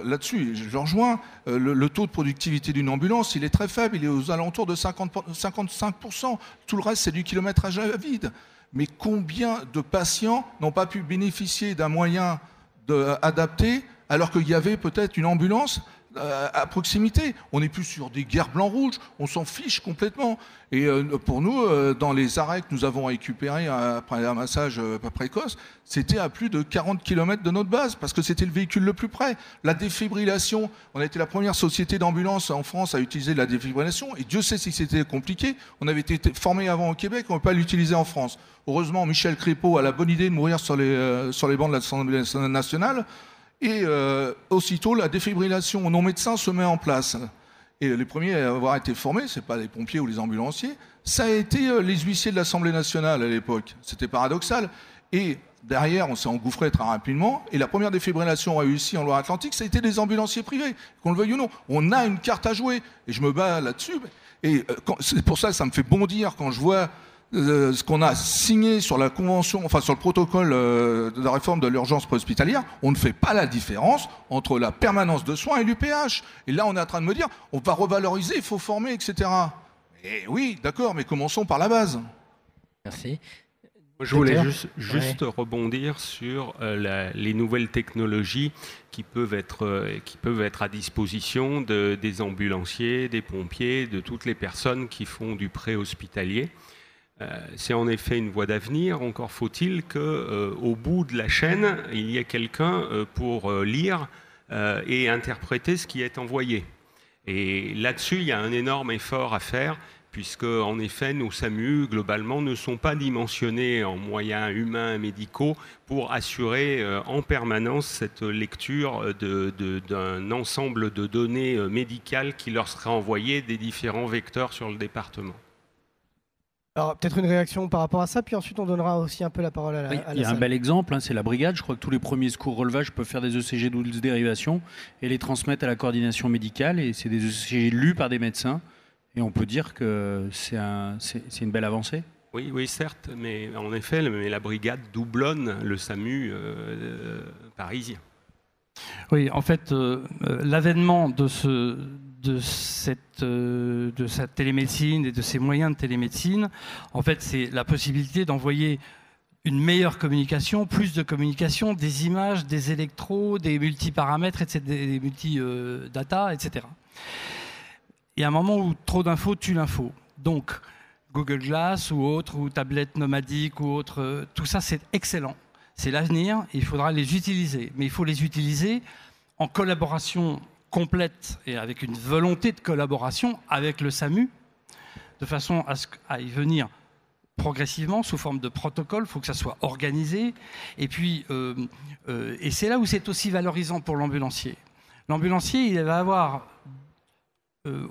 Speaker 3: là-dessus. Et je le rejoins. Le taux de productivité d'une ambulance, il est très faible. Il est aux alentours de 55%. Tout le reste, c'est du kilométrage à vide. Mais combien de patients n'ont pas pu bénéficier d'un moyen adapté alors qu'il y avait peut-être une ambulance à proximité? On n'est plus sur des guerres blanc-rouge, on s'en fiche complètement. Et pour nous, dans les arrêts que nous avons récupérés après un massage précoce, c'était à plus de 40 km de notre base, parce que c'était le véhicule le plus près. La défibrillation, on a été la première société d'ambulance en France à utiliser la défibrillation, et Dieu sait si c'était compliqué. On avait été formés avant au Québec, on ne peut pas l'utiliser en France. Heureusement, Michel Crépeau a la bonne idée de mourir sur les bancs de l'Assemblée nationale. Et aussitôt, la défibrillation non médecin se met en place. Et les premiers à avoir été formés, ce n'est pas les pompiers ou les ambulanciers, ça a été les huissiers de l'Assemblée nationale à l'époque. C'était paradoxal. Et derrière, on s'est engouffré très rapidement. Et la première défibrillation réussie en Loire-Atlantique, ça a été des ambulanciers privés, qu'on le veuille ou non. On a une carte à jouer. Et je me bats là-dessus. Et c'est pour ça que ça me fait bondir quand je vois ce qu'on a signé sur la convention, enfin sur le protocole de la réforme de l'urgence préhospitalière. On ne fait pas la différence entre la permanence de soins et l'UPH. Et là, on est en train de me dire, on va revaloriser, il faut former, etc. Et oui, d'accord, mais commençons par la base.
Speaker 1: Merci.
Speaker 6: Je voulais juste rebondir sur les nouvelles technologies qui peuvent être à disposition des ambulanciers, des pompiers, de toutes les personnes qui font du préhospitalier. C'est en effet une voie d'avenir. Encore faut-il qu'au bout de la chaîne, il y ait quelqu'un pour lire et interpréter ce qui est envoyé. Et là-dessus, il y a un énorme effort à faire, puisque en effet, nos SAMU, globalement, ne sont pas dimensionnés en moyens humains et médicaux pour assurer en permanence cette lecture d'un ensemble de données médicales qui leur seraient envoyées des différents vecteurs sur le département.
Speaker 1: Alors, peut-être une réaction par rapport à ça, puis ensuite on donnera aussi un peu la parole à la
Speaker 7: Il y a un bel exemple, hein, c'est la brigade. Je crois que tous les premiers secours relevages peuvent faire des ECG 12 dérivations et les transmettre à la coordination médicale. Et c'est des ECG lus par des médecins. Et on peut dire que c'est une belle avancée.
Speaker 6: Oui, certes, mais en effet, la brigade doublonne le SAMU parisien.
Speaker 4: Oui, en fait, l'avènement de cette télémédecine et de ces moyens de télémédecine, en fait, c'est la possibilité d'envoyer une meilleure communication, plus de communication, des images, des électros, des multiparamètres, etc., des multi-data, etc. Il y a un moment où trop d'infos tue l'info. Donc, Google Glass ou autre, ou tablette nomadique ou autre, tout ça, c'est excellent. C'est l'avenir, il faudra les utiliser. Mais il faut les utiliser en collaboration complète et avec une volonté de collaboration avec le SAMU, de façon à y venir progressivement sous forme de protocole. Il faut que ça soit organisé. Et puis, et c'est là où c'est aussi valorisant pour l'ambulancier. L'ambulancier, il va avoir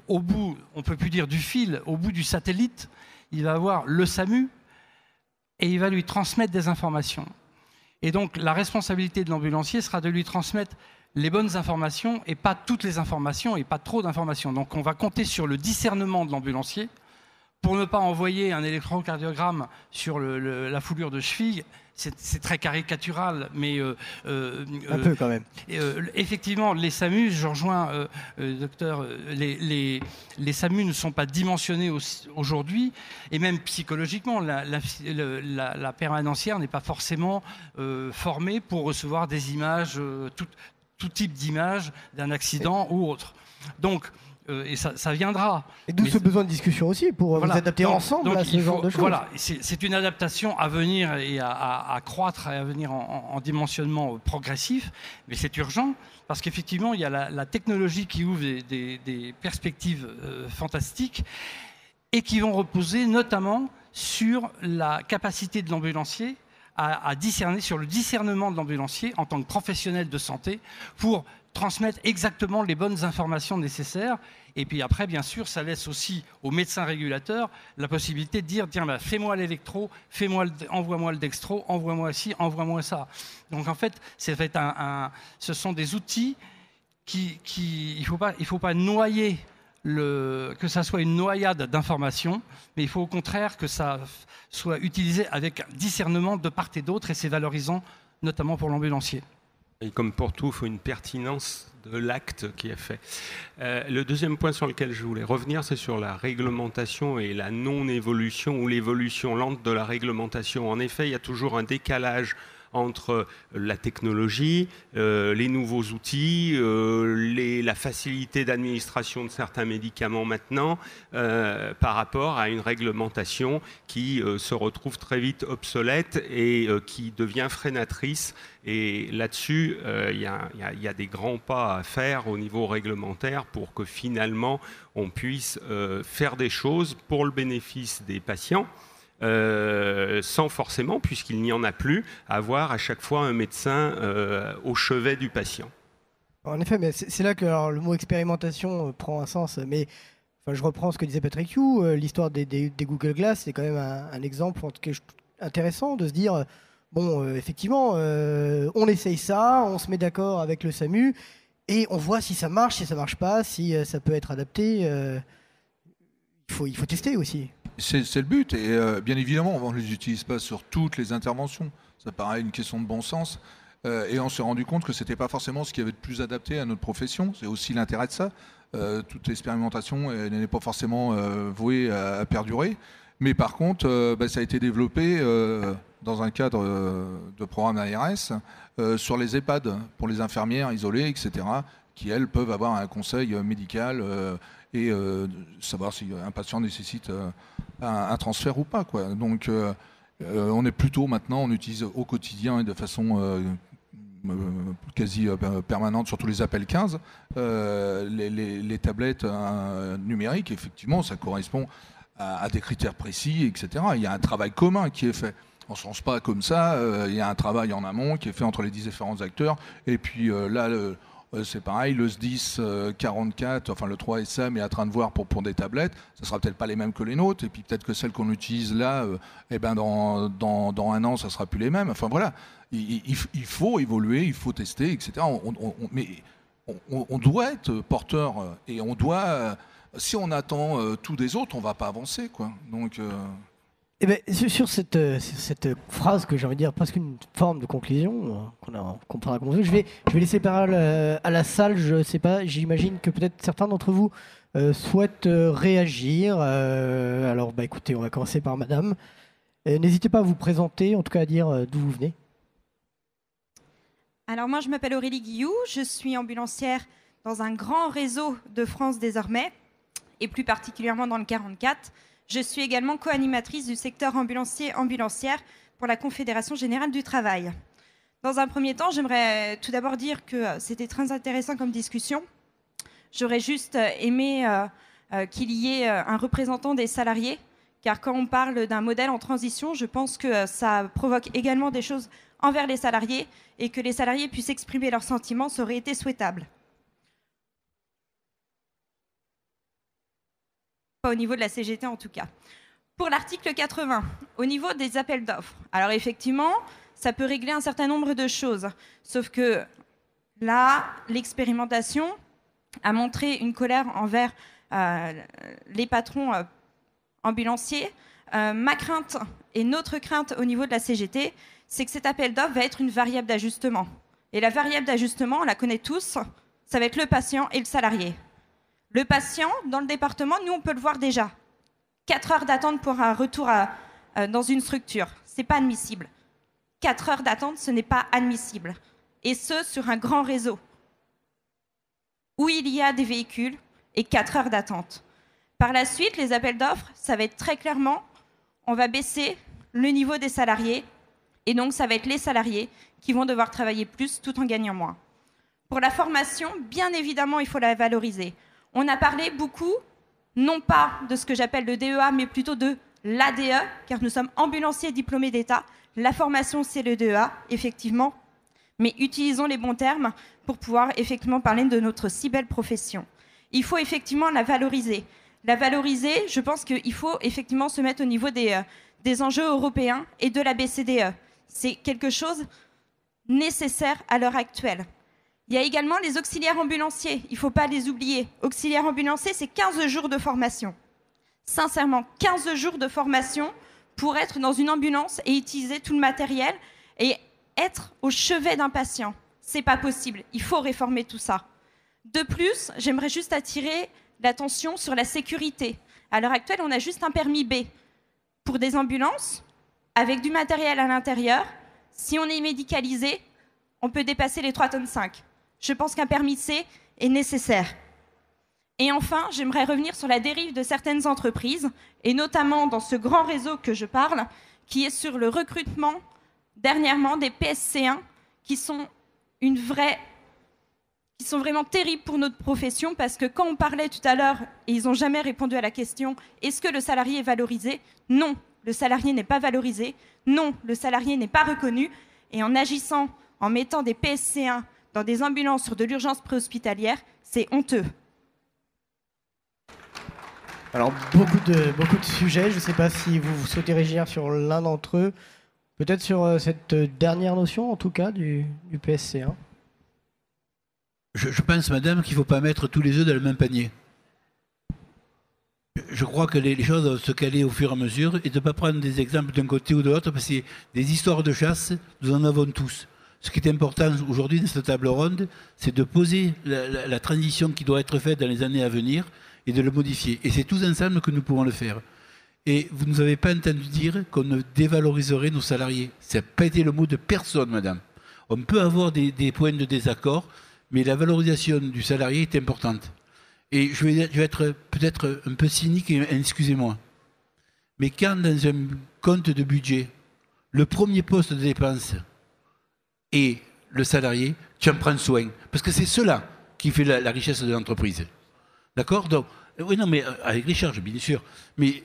Speaker 4: au bout, on ne peut plus dire du fil, au bout du satellite, il va avoir le SAMU et il va lui transmettre des informations. Et donc, la responsabilité de l'ambulancier sera de lui transmettre les bonnes informations et pas toutes les informations et pas trop d'informations. Donc, on va compter sur le discernement de l'ambulancier pour ne pas envoyer un électrocardiogramme sur la foulure de cheville. C'est très caricatural, mais...
Speaker 1: un peu quand même.
Speaker 4: Effectivement, les SAMU, je rejoins docteur, les SAMU ne sont pas dimensionnés aujourd'hui, et même psychologiquement, la permanencière n'est pas forcément formée pour recevoir des images, tout type d'images d'un accident ou autre. Donc, et ça viendra.
Speaker 1: Et d'où ce besoin de discussion aussi, pour vous adapter ensemble à ce genre de choses.
Speaker 4: Voilà, c'est une adaptation à venir et à croître et à venir en dimensionnement progressif, mais c'est urgent parce qu'effectivement, il y a la technologie qui ouvre des perspectives fantastiques et qui vont reposer notamment sur la capacité de l'ambulancier à discerner, sur le discernement de l'ambulancier en tant que professionnel de santé pour transmettre exactement les bonnes informations nécessaires. Et puis après, bien sûr, ça laisse aussi aux médecins régulateurs la possibilité de dire, tiens, fais-moi l'électro, envoie-moi le dextro, envoie-moi ci, envoie-moi ça. Donc en fait, ce sont des outils il faut pas noyer que ça soit une noyade d'informations, mais il faut au contraire que ça soit utilisé avec discernement de part et d'autre, et c'est valorisant, notamment pour l'ambulancier.
Speaker 6: Et comme pour tout, il faut une pertinence de l'acte qui est fait. Le deuxième point sur lequel je voulais revenir, c'est sur la réglementation et la non-évolution ou l'évolution lente de la réglementation. En effet, il y a toujours un décalage entre la technologie, les nouveaux outils, la facilité d'administration de certains médicaments maintenant, par rapport à une réglementation qui se retrouve très vite obsolète et qui devient freinatrice. Et là-dessus, il y a des grands pas à faire au niveau réglementaire pour que finalement on puisse faire des choses pour le bénéfice des patients, sans forcément, puisqu'il n'y en a plus, avoir à chaque fois un médecin au chevet du patient.
Speaker 1: En effet, mais c'est là que le mot expérimentation prend un sens. Mais je reprends ce que disait Patrick Hugh, l'histoire des Google Glass, c'est quand même un exemple en tout cas, intéressant de se dire, bon, effectivement, on essaye ça, on se met d'accord avec le SAMU, et on voit si ça marche pas, si ça peut être adapté. Il faut tester aussi.
Speaker 3: C'est le but, et bien évidemment, on ne les utilise pas sur toutes les interventions. Ça paraît une question de bon sens. Et on s'est rendu compte que ce n'était pas forcément ce qui avait de plus adapté à notre profession. C'est aussi l'intérêt de ça. Toute expérimentation n'est pas forcément vouée à perdurer. Mais par contre, ça a été développé dans un cadre de programme ARS sur les EHPAD, pour les infirmières isolées, etc., qui, elles, peuvent avoir un conseil médical et savoir si un patient nécessite un transfert ou pas, quoi. Donc, on est plutôt maintenant, on utilise au quotidien et de façon quasi permanente sur tous les appels 15, les tablettes numériques. Effectivement, ça correspond à des critères précis, etc. Il y a un travail commun qui est fait. On ne se lance pas comme ça, il y a un travail en amont qui est fait entre les différents acteurs. Et puis là, c'est pareil, le SDIS 44, enfin le 3SM est en train de voir pour des tablettes. Ça ne sera peut-être pas les mêmes que les nôtres. Et puis peut-être que celles qu'on utilise là, dans un an, ça ne sera plus les mêmes. Enfin voilà, il faut évoluer, il faut tester, etc. Mais on doit être porteur et on doit... Si on attend tout des autres, on ne va pas avancer, quoi. Donc...
Speaker 1: Eh ben, sur cette phrase que j'ai envie de dire presque une forme de conclusion qu'on pourra commencer, je vais laisser parole à la salle. Je sais pas, j'imagine que peut-être certains d'entre vous souhaitent réagir. Alors écoutez, on va commencer par madame. N'hésitez pas à vous présenter, en tout cas à dire d'où vous venez.
Speaker 8: Alors moi je m'appelle Aurélie Guilloux, je suis ambulancière dans un grand réseau de France désormais, et plus particulièrement dans le 44. Je suis également co-animatrice du secteur ambulancier-ambulancière pour la Confédération Générale du Travail. Dans un premier temps, j'aimerais tout d'abord dire que c'était très intéressant comme discussion. J'aurais juste aimé qu'il y ait un représentant des salariés, car quand on parle d'un modèle en transition, je pense que ça provoque également des choses envers les salariés, et que les salariés puissent exprimer leurs sentiments, ça aurait été souhaitable. Pas au niveau de la CGT en tout cas. Pour l'article 80, au niveau des appels d'offres, alors effectivement, ça peut régler un certain nombre de choses, sauf que là, l'expérimentation a montré une colère envers les patrons ambulanciers. Ma crainte et notre crainte au niveau de la CGT, c'est que cet appel d'offres va être une variable d'ajustement. Et la variable d'ajustement, on la connaît tous, ça va être le patient et le salarié. Le patient, dans le département, nous, on peut le voir déjà. 4 heures d'attente pour un retour dans une structure, ce n'est pas admissible. 4 heures d'attente, ce n'est pas admissible. Et ce, sur un grand réseau, où il y a des véhicules, et 4 heures d'attente. Par la suite, les appels d'offres, ça va être très clairement, on va baisser le niveau des salariés, et donc ça va être les salariés qui vont devoir travailler plus tout en gagnant moins. Pour la formation, bien évidemment, il faut la valoriser. On a parlé beaucoup, non pas de ce que j'appelle le DEA, mais plutôt de l'ADE, car nous sommes ambulanciers diplômés d'État. La formation, c'est le DEA, effectivement, mais utilisons les bons termes pour pouvoir effectivement parler de notre si belle profession. Il faut effectivement la valoriser. La valoriser, je pense qu'il faut effectivement se mettre au niveau des enjeux européens et de la BCDE. C'est quelque chose nécessaire à l'heure actuelle. Il y a également les auxiliaires ambulanciers, il ne faut pas les oublier. Auxiliaires ambulanciers, c'est 15 jours de formation. Sincèrement, 15 jours de formation pour être dans une ambulance et utiliser tout le matériel et être au chevet d'un patient. Ce n'est pas possible, il faut réformer tout ça. De plus, j'aimerais juste attirer l'attention sur la sécurité. À l'heure actuelle, on a juste un permis B pour des ambulances avec du matériel à l'intérieur. Si on est médicalisé, on peut dépasser les 3,5 tonnes. Je pense qu'un permis C est nécessaire. Et enfin, j'aimerais revenir sur la dérive de certaines entreprises, et notamment dans ce grand réseau que je parle, qui est sur le recrutement, dernièrement, des PSC1, qui sont vraiment terribles pour notre profession, parce que quand on parlait tout à l'heure, et ils n'ont jamais répondu à la question, est-ce que le salarié est valorisé? Non, le salarié n'est pas valorisé. Non, le salarié n'est pas reconnu. Et en agissant, en mettant des PSC1 dans des ambulances sur de l'urgence préhospitalière, c'est honteux.
Speaker 1: Alors, beaucoup de sujets. Je ne sais pas si vous souhaitez réagir sur l'un d'entre eux. Peut-être sur cette dernière notion, en tout cas, du PSC1.
Speaker 5: Je pense, madame, qu'il ne faut pas mettre tous les œufs dans le même panier. Je crois que les choses doivent se caler au fur et à mesure et de ne pas prendre des exemples d'un côté ou de l'autre, parce que des histoires de chasse, nous en avons tous. Ce qui est important aujourd'hui dans cette table ronde, c'est de poser la transition qui doit être faite dans les années à venir et de le modifier. Et c'est tous ensemble que nous pouvons le faire. Et vous ne nous avez pas entendu dire qu'on ne dévaloriserait nos salariés. Ça n'a pas été le mot de personne, madame. On peut avoir des points de désaccord, mais la valorisation du salarié est importante. Et je vais être peut-être un peu cynique, excusez-moi. Mais quand dans un compte de budget, le premier poste de dépense est le salarié, tu en prends soin. Parce que c'est cela qui fait la richesse de l'entreprise. D'accord? Donc, oui, non, mais avec les charges, bien sûr. Mais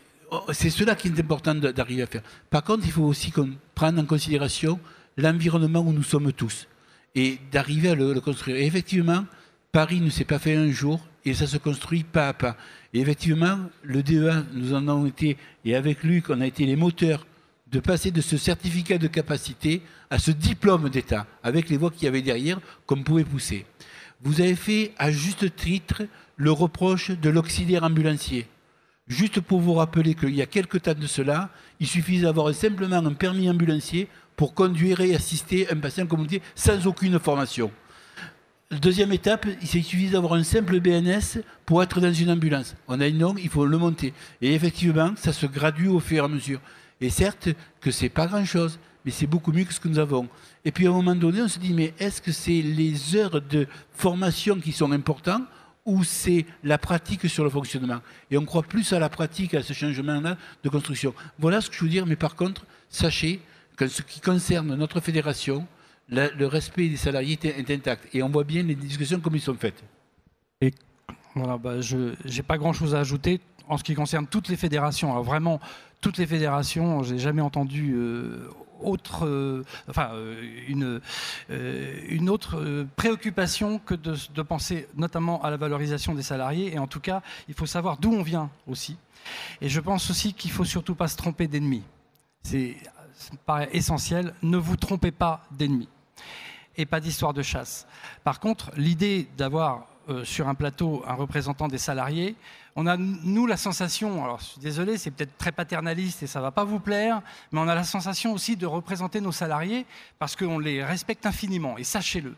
Speaker 5: c'est cela qui est important d'arriver à faire. Par contre, il faut aussi prendre en considération l'environnement où nous sommes tous et d'arriver à le construire. Et effectivement, Paris ne s'est pas fait un jour et ça se construit pas à pas. Et effectivement, le DEA, nous en avons été, et avec Luc, on a été les moteurs de passer de ce certificat de capacité à ce diplôme d'État, avec les voies qu'il y avait derrière, qu'on pouvait pousser. Vous avez fait, à juste titre, le reproche de l'auxiliaire ambulancier. Juste pour vous rappeler qu'il y a quelques temps de cela, il suffisait d'avoir simplement un permis ambulancier pour conduire et assister un patient, comme on dit, sans aucune formation. Deuxième étape, il suffit d'avoir un simple BNS pour être dans une ambulance. On a une norme, il faut le monter. Et effectivement, ça se gradue au fur et à mesure. Et certes que ce n'est pas grand-chose, mais c'est beaucoup mieux que ce que nous avons. Et puis à un moment donné, on se dit, mais est-ce que c'est les heures de formation qui sont importantes ou c'est la pratique sur le fonctionnement? Et on croit plus à la pratique, à ce changement-là de construction. Voilà ce que je veux dire, mais par contre, sachez que ce qui concerne notre fédération, le respect des salariés est intact. Et on voit bien les discussions comme ils sont faites.
Speaker 4: Et voilà, je n'ai pas grand-chose à ajouter en ce qui concerne toutes les fédérations. Alors vraiment, toutes les fédérations, je n'ai jamais entendu une autre préoccupation que de penser notamment à la valorisation des salariés. Et en tout cas, il faut savoir d'où on vient aussi. Et je pense aussi qu'il ne faut surtout pas se tromper d'ennemis. Ça me paraît essentiel. Ne vous trompez pas d'ennemis. Et pas d'histoire de chasse. Par contre, l'idée d'avoir sur un plateau un représentant des salariés, on a, nous, la sensation, alors je suis désolé, c'est peut-être très paternaliste et ça ne va pas vous plaire, mais on a la sensation aussi de représenter nos salariés parce qu'on les respecte infiniment, et sachez-le.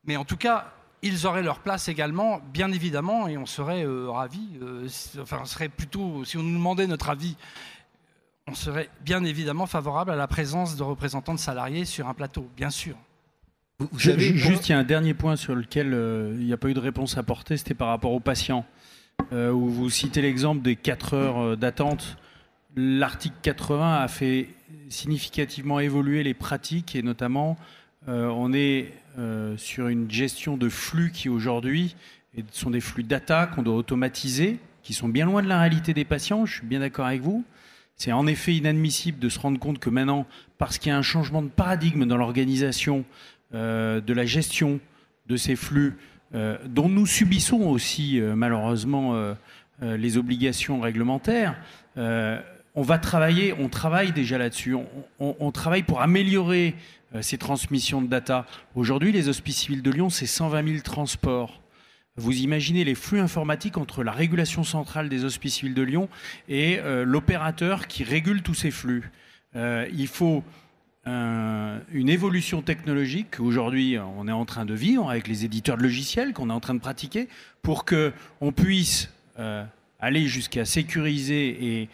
Speaker 4: Mais en tout cas, ils auraient leur place également, bien évidemment, et on serait ravis, on serait plutôt, si on nous demandait notre avis, on serait bien évidemment favorable à la présence de représentants de salariés sur un plateau, bien sûr.
Speaker 7: Juste, il y a un dernier point sur lequel il n'y a pas eu de réponse apportée, c'était par rapport aux patients. où vous citez l'exemple des 4 heures d'attente, l'article 80 a fait significativement évoluer les pratiques et notamment on est sur une gestion de flux qui aujourd'hui sont des flux data qu'on doit automatiser, qui sont bien loin de la réalité des patients, je suis bien d'accord avec vous. C'est en effet inadmissible de se rendre compte que maintenant, parce qu'il y a un changement de paradigme dans l'organisation de la gestion de ces flux, dont nous subissons aussi malheureusement les obligations réglementaires, on travaille déjà là-dessus, on travaille pour améliorer ces transmissions de data. Aujourd'hui, les Hospices Civils de Lyon, c'est 120 000 transports. Vous imaginez les flux informatiques entre la régulation centrale des Hospices Civils de Lyon et l'opérateur qui régule tous ces flux. Il faut une évolution technologique qu'aujourd'hui on est en train de vivre avec les éditeurs de logiciels qu'on est en train de pratiquer pour qu'on puisse aller jusqu'à sécuriser et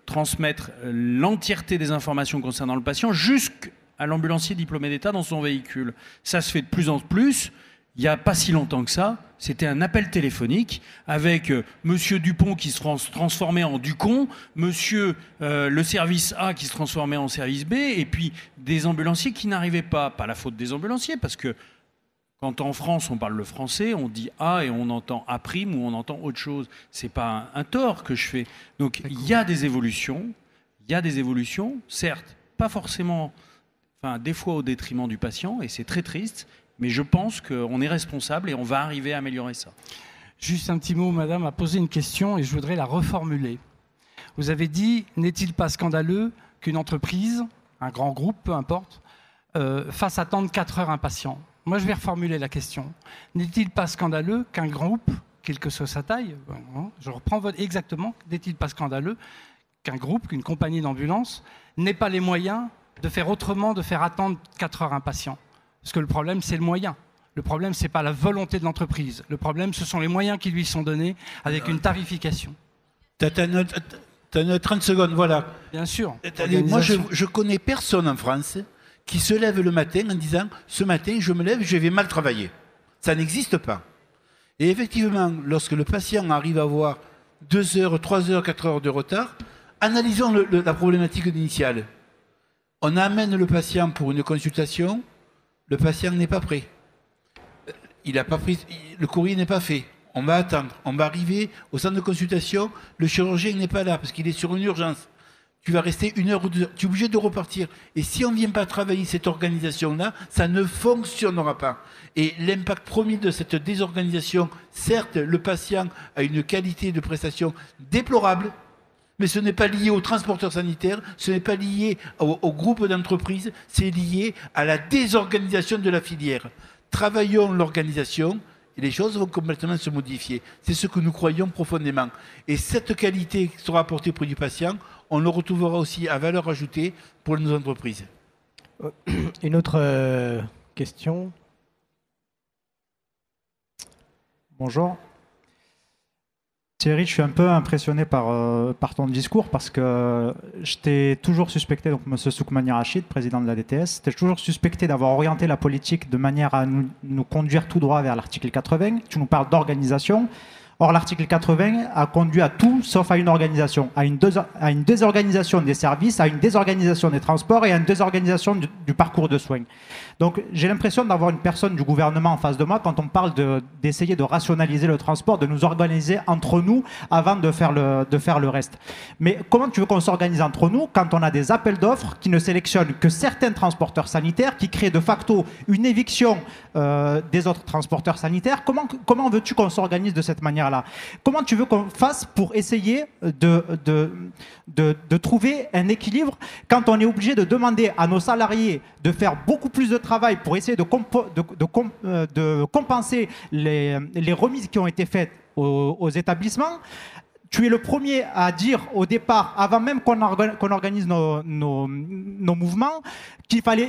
Speaker 7: transmettre l'entièreté des informations concernant le patient jusqu'à l'ambulancier diplômé d'État dans son véhicule. Ça se fait de plus en plus. Il n'y a pas si longtemps que ça, c'était un appel téléphonique avec Monsieur Dupont qui se transformait en Ducon, Monsieur le service A qui se transformait en service B, et puis des ambulanciers qui n'arrivaient pas la faute des ambulanciers, parce que quand en France on parle le français, on dit A et on entend A' ou on entend autre chose. C'est pas un tort que je fais. Donc il y a des évolutions, certes, pas forcément, des fois au détriment du patient, et c'est très triste. Mais je pense qu'on est responsable et on va arriver à améliorer ça.
Speaker 4: Juste un petit mot, madame a posé une question et je voudrais la reformuler. Vous avez dit, n'est-il pas scandaleux qu'une entreprise, un grand groupe, peu importe, fasse attendre 4 heures un patient? Moi, je vais reformuler la question. N'est-il pas scandaleux qu'un groupe, quelle que soit sa taille, je reprends exactement, n'est-il pas scandaleux qu'un groupe, qu'une compagnie d'ambulance n'ait pas les moyens de faire autrement, de faire attendre 4 heures un patient? Parce que le problème, c'est le moyen. Le problème, ce n'est pas la volonté de l'entreprise. Le problème, ce sont les moyens qui lui sont donnés avec une tarification.
Speaker 5: Tu as 30 secondes, voilà.
Speaker 4: Bien sûr.
Speaker 5: Moi, je connais personne en France qui se lève le matin en disant « Ce matin, je me lève, je vais mal travailler ». Ça n'existe pas. Et effectivement, lorsque le patient arrive à avoir 2 heures, 3 heures, 4 heures de retard, analysons la problématique initiale. On amène le patient pour une consultation. Le patient n'est pas prêt. Il a pas pris, le courrier n'est pas fait. On va attendre. On va arriver au centre de consultation. Le chirurgien n'est pas là parce qu'il est sur une urgence. Tu vas rester 1 heure ou 2 heures. Tu es obligé de repartir. Et si on ne vient pas travailler cette organisation-là, ça ne fonctionnera pas. Et l'impact premier de cette désorganisation, certes, le patient a une qualité de prestation déplorable, mais ce n'est pas lié aux transporteurs sanitaires, ce n'est pas lié au groupe d'entreprises, c'est lié à la désorganisation de la filière. Travaillons l'organisation et les choses vont complètement se modifier. C'est ce que nous croyons profondément. Et cette qualité qui sera apportée auprès du patient, on le retrouvera aussi à valeur ajoutée pour nos entreprises.
Speaker 1: Une autre question.
Speaker 9: Bonjour. Thierry, je suis un peu impressionné par ton discours parce que je t'ai toujours suspecté, donc M. Soukmani Rachid, président de la DTS, t'ai toujours suspecté d'avoir orienté la politique de manière à nous conduire tout droit vers l'article 80. Tu nous parles d'organisation. Or, l'article 80 a conduit à tout sauf à une organisation, à une désorganisation des services, à une désorganisation des transports et à une désorganisation du parcours de soins. Donc, j'ai l'impression d'avoir une personne du gouvernement en face de moi quand on parle d'essayer de rationaliser le transport, de nous organiser entre nous avant de faire le reste. Mais comment tu veux qu'on s'organise entre nous quand on a des appels d'offres qui ne sélectionnent que certains transporteurs sanitaires, qui créent de facto une éviction des autres transporteurs sanitaires? Comment veux-tu qu'on s'organise de cette manière-là? Comment tu veux qu'on fasse pour essayer de trouver un équilibre quand on est obligé de demander à nos salariés de faire beaucoup plus de travail pour essayer de compenser les remises qui ont été faites aux établissements? Tu es le premier à dire au départ, avant même qu'on organise nos mouvements,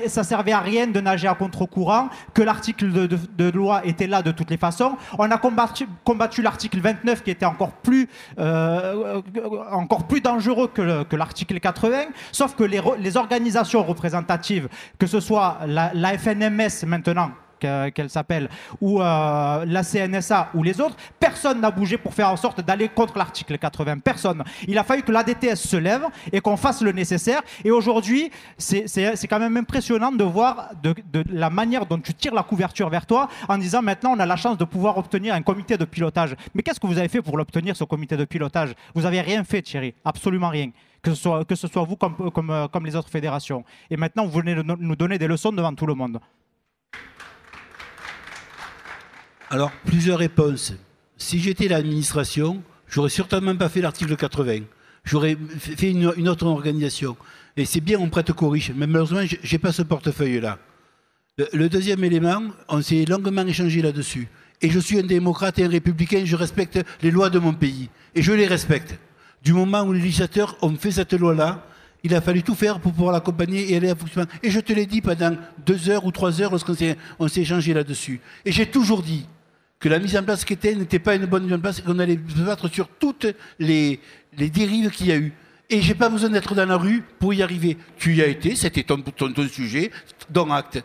Speaker 9: ça servait à rien de nager à contre-courant, que l'article de loi était là de toutes les façons. On a combattu l'article 29 qui était encore plus dangereux que l'article 80, sauf que les organisations représentatives, que ce soit la FNMS maintenant, qu'elle s'appelle, ou la CNSA ou les autres, personne n'a bougé pour faire en sorte d'aller contre l'article 80. Personne. Il a fallu que l'ADTS se lève et qu'on fasse le nécessaire. Et aujourd'hui, c'est quand même impressionnant de voir de la manière dont tu tires la couverture vers toi en disant maintenant on a la chance de pouvoir obtenir un comité de pilotage. Mais qu'est-ce que vous avez fait pour l'obtenir, ce comité de pilotage? Vous n'avez rien fait, Thierry, absolument rien. Que ce soit vous comme les autres fédérations. Et maintenant, vous venez de nous donner des leçons devant tout le monde.
Speaker 5: Alors, plusieurs réponses. Si j'étais l'administration, j'aurais certainement pas fait l'article 80. J'aurais fait une autre organisation. Et c'est bien, on prête qu'aux riches. Mais malheureusement, je n'ai pas ce portefeuille-là. Le deuxième élément, on s'est longuement échangé là-dessus. Et je suis un démocrate et un républicain, je respecte les lois de mon pays. Et je les respecte. Du moment où les législateurs ont fait cette loi-là, il a fallu tout faire pour pouvoir l'accompagner et aller à fonctionnement. Et je te l'ai dit pendant 2 heures ou 3 heures lorsqu'on s'est échangé là-dessus. Et j'ai toujours dit que la mise en place qui était n'était pas une bonne mise en place et qu'on allait se battre sur toutes les dérives qu'il y a eu. Et j'ai pas besoin d'être dans la rue pour y arriver. Tu y as été, c'était ton sujet, dont acte.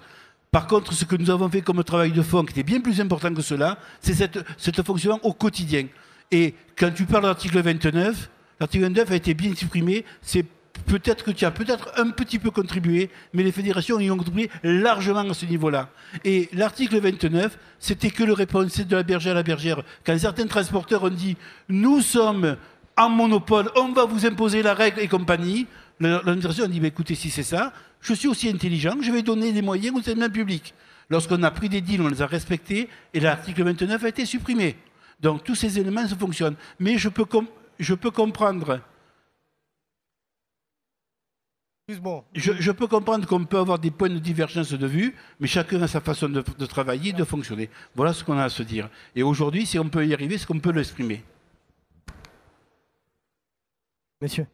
Speaker 5: Par contre, ce que nous avons fait comme travail de fond, qui était bien plus important que cela, c'est cette fonctionnement au quotidien. Et quand tu parles de l'article 29, l'article 29 a été bien supprimé. C'est peut-être que tu as peut-être un petit peu contribué, mais les fédérations y ont contribué largement à ce niveau-là. Et l'article 29, c'était que le réponse de la bergère à la bergère. Quand certains transporteurs ont dit « nous sommes en monopole, on va vous imposer la règle et compagnie », l'administration a dit bah, « écoutez, si c'est ça, je suis aussi intelligent, je vais donner des moyens au service public ». Lorsqu'on a pris des deals, on les a respectés et l'article 29 a été supprimé. Donc tous ces éléments se fonctionnent. Mais je peux comprendre. Je peux comprendre qu'on peut avoir des points de divergence de vue, mais chacun a sa façon de travailler, de fonctionner. Voilà ce qu'on a à se dire. Et aujourd'hui, si on peut y arriver, c'est qu'on peut l'exprimer.
Speaker 1: Monsieur.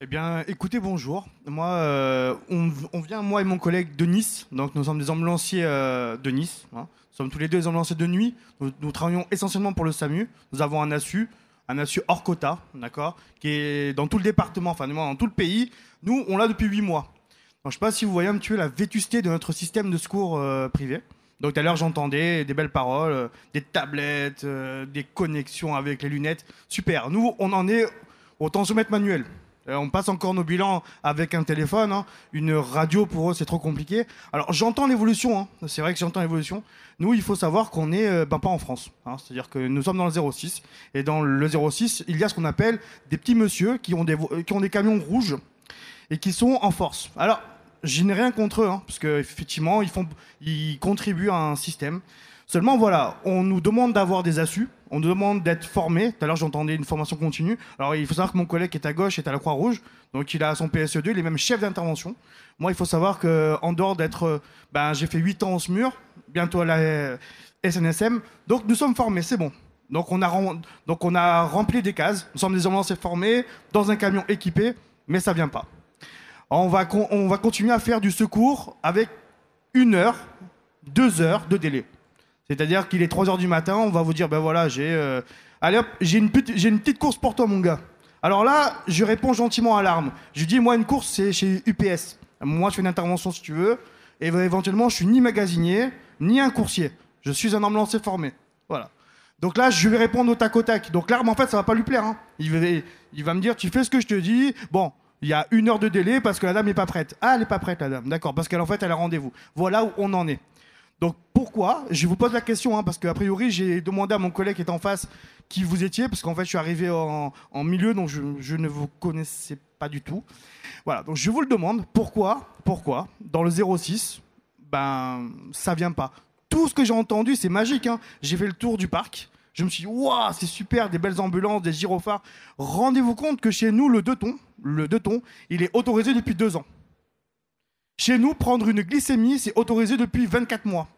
Speaker 10: Eh bien, écoutez, bonjour. Moi, on vient, moi et mon collègue, de Nice. Donc, nous sommes des ambulanciers de Nice. Hein. Nous sommes tous les deux des ambulanciers de nuit. Nous travaillons essentiellement pour le SAMU. Nous avons un ASU hors quota, d'accord, qui est dans tout le département, enfin, dans tout le pays. Nous, on l'a depuis 8 mois. Donc, je ne sais pas si vous voyez un petit peu la vétusté de notre système de secours privé. Donc, tout à l'heure, j'entendais des belles paroles, des tablettes, des connexions avec les lunettes. Super. Nous, on en est au tensiomètre manuel. On passe encore nos bilans avec un téléphone. Hein. Une radio, pour eux, c'est trop compliqué. Alors, j'entends l'évolution. Hein. C'est vrai que j'entends l'évolution. Nous, il faut savoir qu'on n'est pas en France. Hein. C'est-à-dire que nous sommes dans le 06. Et dans le 06, il y a ce qu'on appelle des petits messieurs qui ont des camions rouges et qui sont en force. Alors, je n'ai rien contre eux, hein, parce qu'effectivement, ils contribuent à un système. Seulement, voilà, on nous demande d'avoir des ASU, on nous demande d'être formés. Tout à l'heure, j'entendais une formation continue. Alors, il faut savoir que mon collègue qui est à gauche est à la Croix-Rouge, donc il a son PSE2, il est même chef d'intervention. Moi, il faut savoir qu'en dehors d'être... j'ai fait 8 ans au SMUR, bientôt à la SNSM, donc nous sommes formés, c'est bon. Donc on a rempli des cases, nous sommes des ambulanciers formés, dans un camion équipé, mais ça ne vient pas. Alors, on va continuer à faire du secours avec 1 heure, 2 heures de délai. C'est-à-dire qu'il est 3 heures du matin, on va vous dire, ben voilà, j'ai une petite course pour toi, mon gars. Alors là, je réponds gentiment à l'arme. Je lui dis, moi, une course, c'est chez UPS. Moi, je fais une intervention, si tu veux. Et éventuellement, je suis ni magasinier, ni un coursier. Je suis un ambulancier formé. Voilà. Donc là, je vais répondre au tac au tac. Donc l'arme, en fait, ça va pas lui plaire. Hein. Il va me dire, tu fais ce que je te dis. Bon, il y a 1 heure de délai parce que la dame n'est pas prête. Ah, elle n'est pas prête, la dame. D'accord, parce qu'en fait, elle a rendez-vous. Voilà où on en est. Donc pourquoi? Je vous pose la question, hein, parce qu'a priori, j'ai demandé à mon collègue qui est en face qui vous étiez, parce qu'en fait, je suis arrivé en milieu, donc je ne vous connaissais pas du tout. Voilà, donc je vous le demande, pourquoi dans le 06, ça vient pas. Tout ce que j'ai entendu, c'est magique. Hein. J'ai fait le tour du parc, je me suis dit, waouh, c'est super, des belles ambulances, des gyrophares. Rendez-vous compte que chez nous, le 2 tons, il est autorisé depuis 2 ans. Chez nous, prendre une glycémie, c'est autorisé depuis 24 mois.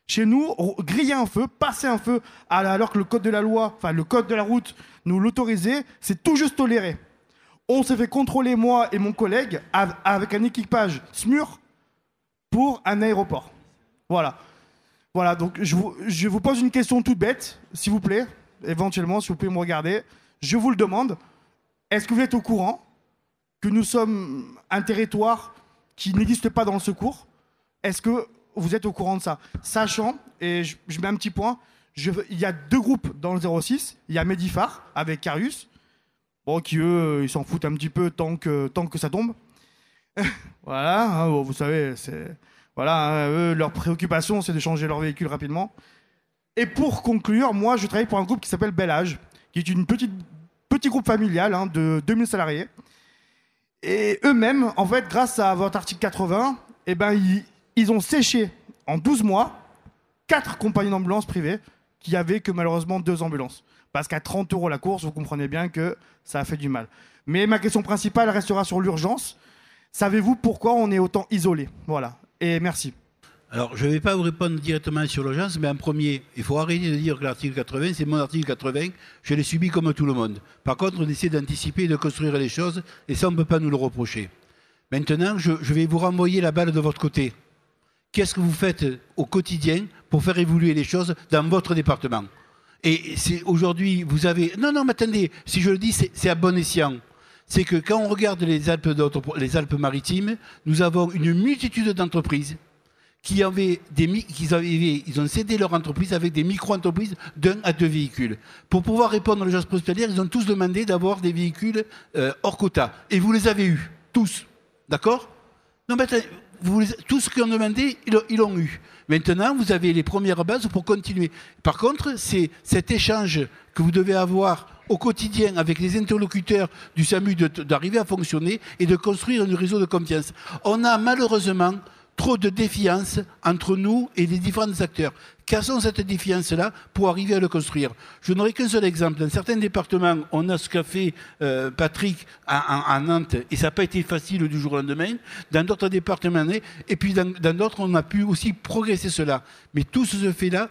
Speaker 10: Chez nous, griller un feu, passer un feu, alors que le code de la loi, enfin le code de la route nous l'autorisait, c'est tout juste toléré. On s'est fait contrôler, moi et mon collègue, avec un équipage SMUR pour un aéroport. Voilà. Voilà, donc je vous pose une question toute bête, s'il vous plaît, éventuellement, si vous pouvez me regarder. Je vous le demande, est-ce que vous êtes au courant que nous sommes un territoire qui n'existe pas dans le secours? Est-ce que vous êtes au courant de ça. Sachant, et je mets un petit point, il y a 2 groupes dans le 06. Il y a Medifar avec Carius, bon, qui eux, ils s'en foutent un petit peu tant que ça tombe. Voilà, hein, bon, vous savez, voilà, hein, eux, leur préoccupation, c'est de changer leur véhicule rapidement. Et pour conclure, moi, je travaille pour un groupe qui s'appelle Bel Âge, qui est une petit groupe familial hein, de 2000 salariés. Et eux-mêmes, en fait, grâce à votre article 80, eh ben, ils ont séché en 12 mois 4 compagnies d'ambulances privées qui avaient que malheureusement 2 ambulances. Parce qu'à 30 € la course, vous comprenez bien que ça a fait du mal. Mais ma question principale restera sur l'urgence. Savez-vous pourquoi on est autant isolé? Voilà. Et merci.
Speaker 5: Alors, je ne vais pas vous répondre directement sur l'urgence, mais en premier, il faut arrêter de dire que l'article 80, c'est mon article 80, je l'ai subi comme tout le monde. Par contre, on essaie d'anticiper et de construire les choses, et ça, on ne peut pas nous le reprocher. Maintenant, je vais vous renvoyer la balle de votre côté. Qu'est-ce que vous faites au quotidien pour faire évoluer les choses dans votre département? Et c'est aujourd'hui, vous avez... Non, mais attendez, si je le dis, c'est à bon escient. C'est que quand on regarde les Alpes-Maritimes, nous avons une multitude d'entreprises ils ont cédé leur entreprise avec des micro-entreprises d'1 à 2 véhicules. Pour pouvoir répondre aux gestes hospitalières, ils ont tous demandé d'avoir des véhicules hors quota. Et vous les avez eus, tous. D'accord? Non, mais tous ceux qui ont demandé, ils l'ont eu. Maintenant, vous avez les premières bases pour continuer. Par contre, c'est cet échange que vous devez avoir au quotidien avec les interlocuteurs du SAMU d'arriver à fonctionner et de construire un réseau de confiance. On a malheureusement trop de défiance entre nous et les différents acteurs. Cassons cette défiance-là pour arriver à le construire. Je n'aurai qu'un seul exemple. Dans certains départements, on a ce qu'a fait Patrick à Nantes, et ça n'a pas été facile du jour au lendemain. Dans d'autres départements, et puis dans d'autres, on a pu aussi progresser cela. Mais tout ce fait-là,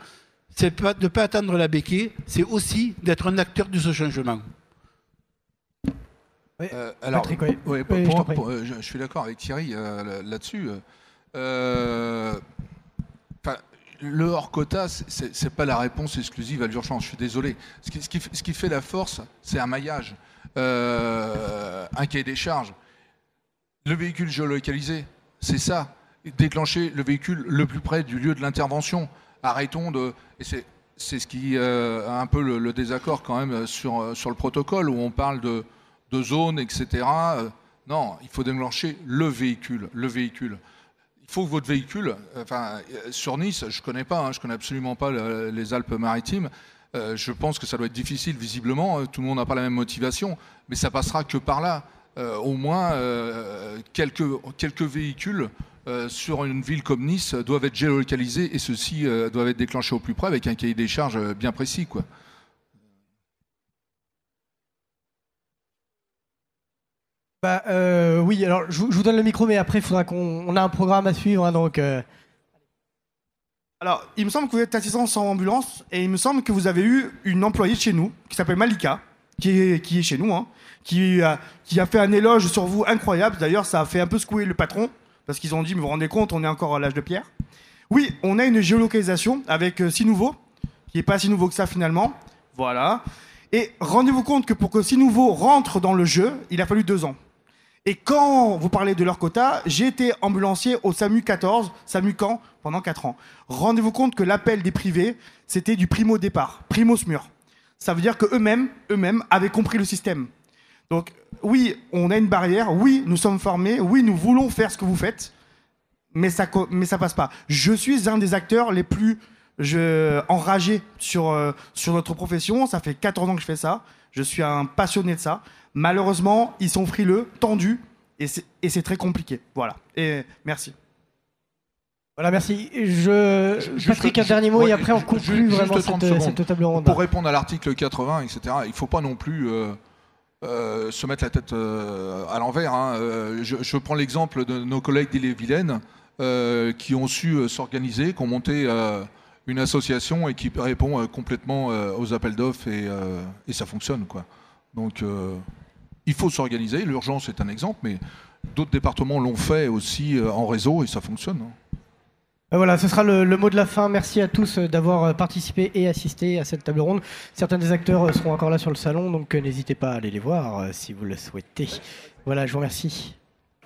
Speaker 5: c'est de ne pas attendre la béquille, c'est aussi d'être un acteur de ce changement.
Speaker 3: Oui. Alors,
Speaker 1: Patrick,
Speaker 3: je suis d'accord avec Thierry là-dessus. Le hors-quota, c'est pas la réponse exclusive à l'urgence, je suis désolé. Ce qui fait la force, c'est un maillage, un cahier des charges. Le véhicule géolocalisé, c'est ça. Déclencher le véhicule le plus près du lieu de l'intervention. Arrêtons de... Et c'est ce qui a un peu le désaccord quand même sur le protocole, où on parle de zones, etc. Non, il faut déclencher le véhicule. Il faut que votre véhicule, sur Nice, je connais absolument pas les Alpes-Maritimes. Je pense que ça doit être difficile, visiblement. Tout le monde n'a pas la même motivation, mais ça passera que par là. Au moins, quelques véhicules sur une ville comme Nice doivent être géolocalisés et ceux-ci doivent être déclenchés au plus près avec un cahier des charges bien précis, quoi.
Speaker 1: Oui, alors je vous donne le micro, mais après il faudra qu'on a un programme à suivre, hein, donc.
Speaker 10: Alors, il me semble que vous êtes assistant sans ambulance, et il me semble que vous avez eu une employée de chez nous qui s'appelle Malika, qui est chez nous, hein, qui a fait un éloge sur vous incroyable. D'ailleurs, ça a fait un peu secouer le patron parce qu'ils ont dit, mais vous vous rendez compte, on est encore à l'âge de pierre. Oui, on a une géolocalisation avec Sinouveau, qui n'est pas si nouveau que ça finalement. Voilà. Et rendez-vous compte que pour que Sinouveau rentre dans le jeu, il a fallu 2 ans. Et quand vous parlez de leur quota, j'ai été ambulancier au SAMU 14, SAMU Caen, pendant 4 ans. Rendez-vous compte que l'appel des privés, c'était du primo départ, primo SMUR. Ça veut dire qu'eux-mêmes avaient compris le système. Donc oui, on a une barrière, oui, nous sommes formés, oui, nous voulons faire ce que vous faites, mais ça passe pas. Je suis un des acteurs les plus enragés sur notre profession. Ça fait 14 ans que je fais ça. Je suis un passionné de ça. Malheureusement, ils sont frileux, tendus, et c'est très compliqué. Voilà. Et merci.
Speaker 1: Voilà, merci. Patrick, un dernier mot, et après on conclut vraiment cette table ronde.
Speaker 3: Pour répondre à l'article 80, etc., il ne faut pas non plus se mettre la tête à l'envers, hein. Je prends l'exemple de nos collègues d'Ille-et-Vilaine qui ont su s'organiser, qui ont monté une association et qui répond complètement aux appels d'offres, et ça fonctionne, quoi. Donc il faut s'organiser. L'urgence est un exemple, mais d'autres départements l'ont fait aussi en réseau et ça fonctionne, hein.
Speaker 1: Voilà, ce sera le mot de la fin. Merci à tous d'avoir participé et assisté à cette table ronde. Certains des acteurs seront encore là sur le salon, donc n'hésitez pas à aller les voir si vous le souhaitez. Voilà, je vous remercie.